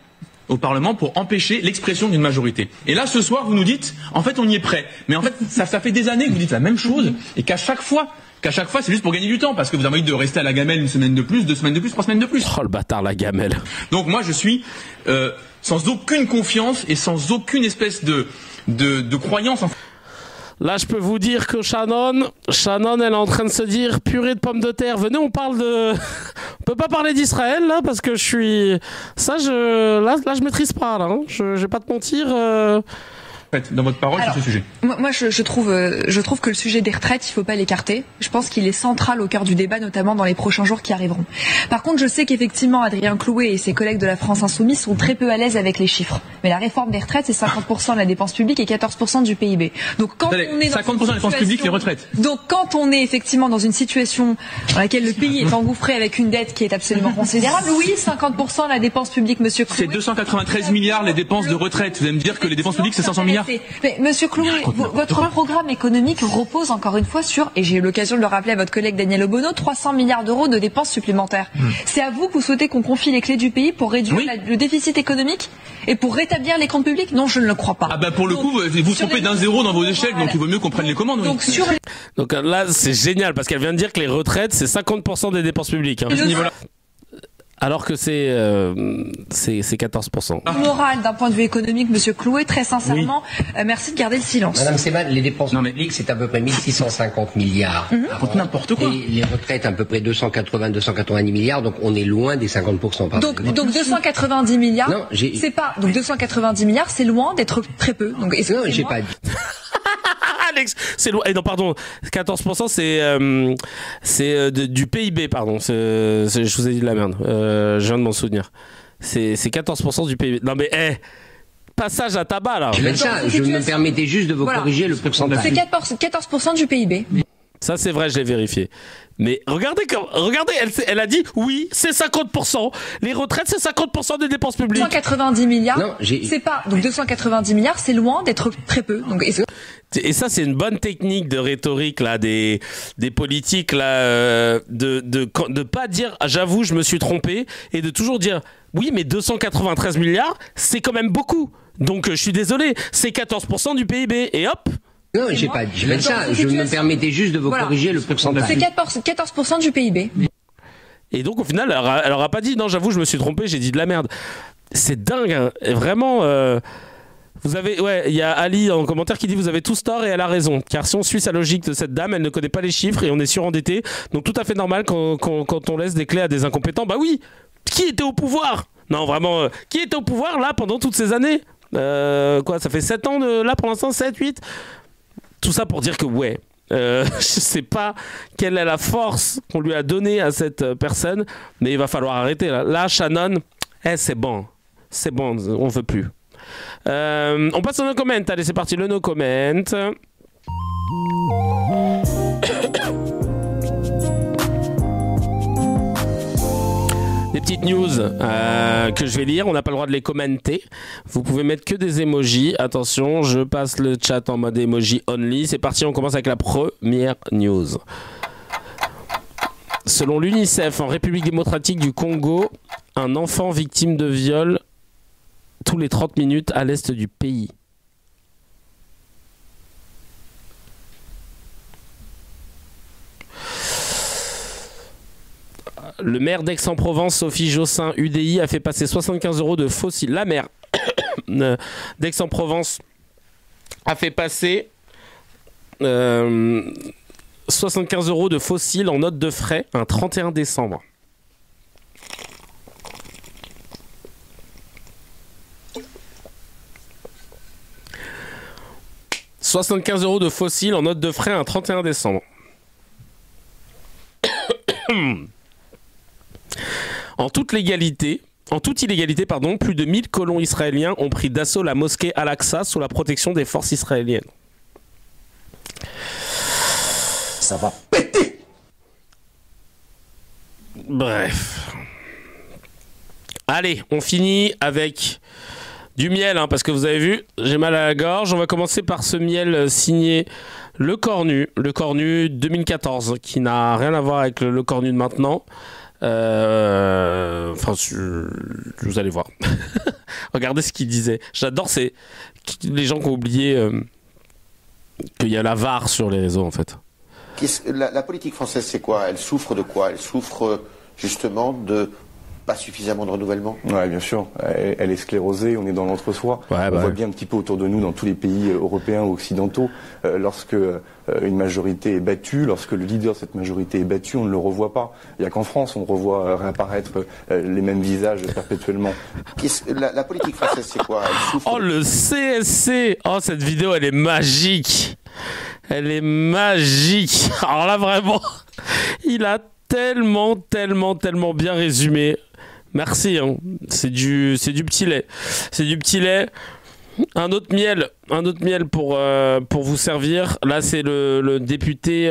Speaker 20: au Parlement pour empêcher l'expression d'une majorité. Et là, ce soir, vous nous dites, en fait, on y est prêt. Mais en fait, ça fait des années que vous dites la même chose, et qu'à chaque fois, c'est juste pour gagner du temps, parce que vous avez envie de rester à la gamelle 1 semaine de plus, 2 semaines de plus, 3 semaines de plus.
Speaker 1: Oh le bâtard, la gamelle.
Speaker 20: Donc moi je suis sans aucune confiance et sans aucune espèce de croyance en...
Speaker 1: Là je peux vous dire que Shannon elle est en train de se dire purée de pommes de terre, venez on parle de... On peut pas parler d'Israël là, parce que je suis... Là je maîtrise pas là, hein. Je vais pas te mentir...
Speaker 20: Dans votre parole sur ce sujet.
Speaker 16: Moi, je trouve que le sujet des retraites, il ne faut pas l'écarter. Je pense qu'il est central au cœur du débat, notamment dans les prochains jours qui arriveront. Par contre, je sais qu'effectivement, Adrien Clouet et ses collègues de la France Insoumise sont très peu à l'aise avec les chiffres. Mais la réforme des retraites, c'est 50% de la dépense publique et 14% du PIB. Donc, quand on est dans
Speaker 20: 50% de la dépense publique, les retraites.
Speaker 16: Donc, quand on est effectivement dans une situation dans laquelle le pays est engouffré avec une dette qui est absolument considérable, oui, 50% de la dépense publique, monsieur Clouet.
Speaker 20: C'est 293 milliards les dépenses de retraite. Vous allez me dire que les dépenses publiques, c'est 500 milliards. milliards.
Speaker 16: Mais Monsieur Clouet, votre programme économique repose encore une fois sur, et j'ai eu l'occasion de le rappeler à votre collègue Daniel Obono, 300 milliards d'euros de dépenses supplémentaires. C'est à vous que vous souhaitez qu'on confie les clés du pays pour réduire le déficit économique et pour rétablir les comptes publics? Non, je ne le crois pas.
Speaker 20: Ah bah pour le coup, vous trompez d'un zéro dans vos échelles, donc il vaut mieux qu'on prenne les commandes.
Speaker 1: Donc là, c'est génial parce qu'elle vient de dire que les retraites, c'est 50% des dépenses publiques. Hein. Alors que c'est 14%.
Speaker 16: Moral d'un point de vue économique, Monsieur Clouet, très sincèrement, merci de garder le silence.
Speaker 21: Madame Seban, les dépenses publiques, c'est à peu près 1650 milliards.
Speaker 20: N'importe quoi.
Speaker 21: Et les retraites, à peu près 290 milliards, donc on est loin des 50%.
Speaker 16: Donc 290 milliards, c'est pas. Donc 290 milliards, c'est loin d'être très peu. Donc,
Speaker 21: non, j'ai pas dit.
Speaker 1: Alex, c'est loin. Non, pardon. 14%, c'est du PIB, pardon. Je vous ai dit de la merde. Je viens de m'en souvenir. C'est 14% du PIB. Non, mais, passage à tabac, là.
Speaker 21: Je me permettais juste de vous corriger le pourcentage.
Speaker 16: C'est 14% du PIB.
Speaker 1: Ça, c'est vrai, je l'ai vérifié. Mais regardez, elle a dit oui, c'est 50%. Les retraites, c'est 50% des dépenses publiques.
Speaker 16: 290 milliards, c'est pas. Donc 290 milliards, c'est loin d'être très peu. Donc,
Speaker 1: et ça, c'est une bonne technique de rhétorique là, des politiques là, de pas dire j'avoue, je me suis trompé, et de toujours dire oui, mais 293 milliards, c'est quand même beaucoup. Donc je suis désolé, c'est 14% du PIB. Et hop.
Speaker 21: Non, j'ai pas dit ça. Je me permettais juste de vous corriger le pourcentage.
Speaker 16: C'est 14% du PIB.
Speaker 1: Et donc au final, elle aura pas dit non, j'avoue, je me suis trompé, j'ai dit de la merde. C'est dingue, hein. Vraiment. Vous avez, il y a Ali en commentaire qui dit vous avez tous tort et elle a raison. Car si on suit sa logique de cette dame, elle ne connaît pas les chiffres et on est surendetté. Donc tout à fait normal quand on laisse des clés à des incompétents. Bah oui. Qui était au pouvoir? Non, vraiment. Qui était au pouvoir là pendant toutes ces années? Ça fait 7 ans là pour l'instant, 7, 8. Tout ça pour dire que je sais pas quelle est la force qu'on lui a donnée à cette personne, mais il va falloir arrêter là. Là, Shannon, c'est bon, on veut plus. On passe au no comment. Allez, c'est parti, le no comment. Des petites news que je vais lire, on n'a pas le droit de les commenter. Vous pouvez mettre que des emojis. Attention, je passe le chat en mode emoji only. C'est parti, on commence avec la première news. Selon l'UNICEF, en République démocratique du Congo, un enfant victime de viol tous les 30 minutes à l'est du pays. Le maire d'Aix-en-Provence, Sophie Jossin, UDI, a fait passer 75 € de fossiles. La maire d'Aix-en-Provence a fait passer 75 € de fossiles en note de frais un 31 décembre. « 75 € de fossiles en note de frais un 31 décembre. En toute illégalité, plus de 1000 colons israéliens ont pris d'assaut la mosquée Al-Aqsa sous la protection des forces israéliennes.
Speaker 9: Ça va péter.
Speaker 1: Bref. Allez, on finit avec du miel, parce que vous avez vu, j'ai mal à la gorge. On va commencer par ce miel signé Le Cornu 2014, qui n'a rien à voir avec le Cornu de maintenant. Vous allez voir. Regardez ce qu'il disait. J'adore les gens qui ont oublié qu'il y a la VAR sur les réseaux, en fait.
Speaker 9: La politique française, c'est quoi? Elle souffre de quoi? Elle souffre justement de pas suffisamment de renouvellement.
Speaker 22: Oui, bien sûr. Elle est sclérosée, on est dans l'entre-soi. On voit bien un petit peu autour de nous, dans tous les pays européens ou occidentaux, lorsque une majorité est battue, lorsque le leader de cette majorité est battu, on ne le revoit pas. Il n'y a qu'en France, on revoit réapparaître les mêmes visages perpétuellement.
Speaker 9: La politique française, c'est quoi? Elle souffre
Speaker 1: le CSC. Oh, cette vidéo, elle est magique. Elle est magique. Alors là, vraiment, il a tellement bien résumé. Merci, hein. C'est du petit lait. C'est du petit lait. Un autre miel pour vous servir. Là, c'est le député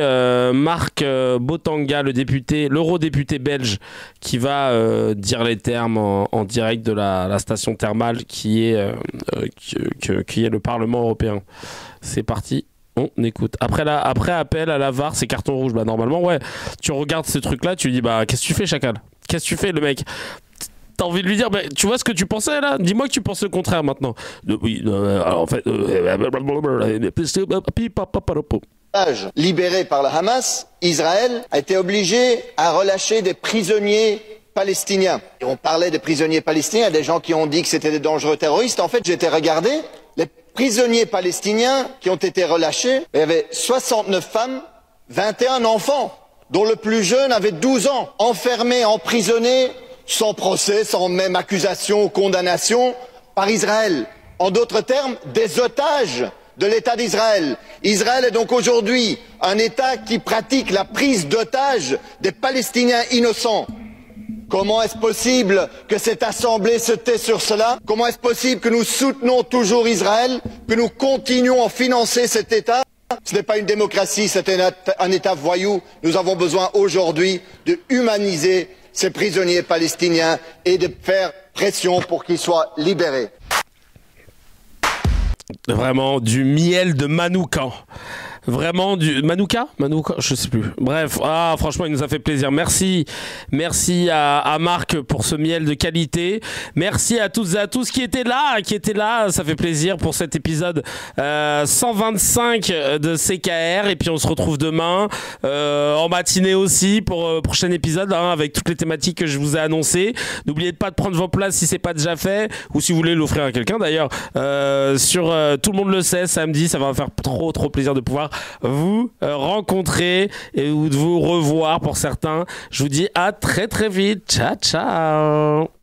Speaker 1: Marc Botanga, l'eurodéputé belge, qui va dire les termes en direct de la station thermale qui est le Parlement européen. C'est parti. On écoute. Après appel à la VAR, c'est carton rouge. Bah normalement, ouais. Tu regardes ce truc-là, tu dis bah qu'est-ce que tu fais, Chacal? Qu'est-ce que tu fais, le mec? T'as envie de lui dire, bah, tu vois ce que tu pensais là? Dis-moi que tu penses le contraire maintenant. Oui, alors, en fait.
Speaker 2: Libéré par le Hamas, Israël a été obligé à relâcher des prisonniers palestiniens. Et on parlait des prisonniers palestiniens, des gens qui ont dit que c'était des dangereux terroristes. En fait, j'ai été regarder les prisonniers palestiniens qui ont été relâchés. Il y avait 69 femmes, 21 enfants, dont le plus jeune avait 12 ans, enfermés, emprisonnés, sans procès, sans même accusation ou condamnation, par Israël. En d'autres termes, des otages de l'État d'Israël. Israël est donc aujourd'hui un État qui pratique la prise d'otages des Palestiniens innocents. Comment est-ce possible que cette Assemblée se tait sur cela? Comment est-ce possible que nous soutenons toujours Israël, que nous continuons à financer cet État? Ce n'est pas une démocratie, c'est un État voyou. Nous avons besoin aujourd'hui de humaniser ces prisonniers palestiniens et de faire pression pour qu'ils soient libérés.
Speaker 1: Vraiment du miel de Manoukan. Vraiment du Manouka, je sais plus. Bref, franchement, il nous a fait plaisir. Merci à Marc pour ce miel de qualité. Merci à toutes et à tous qui étaient là. Ça fait plaisir pour cet épisode 125 de CKR. Et puis on se retrouve demain en matinée aussi pour le prochain épisode avec toutes les thématiques que je vous ai annoncées. N'oubliez pas de prendre vos places si c'est pas déjà fait ou si vous voulez l'offrir à quelqu'un d'ailleurs. Sur Tout le monde le sait, samedi, ça va me faire trop plaisir de pouvoir vous rencontrer et de vous revoir pour certains. Je vous dis à très vite. Ciao.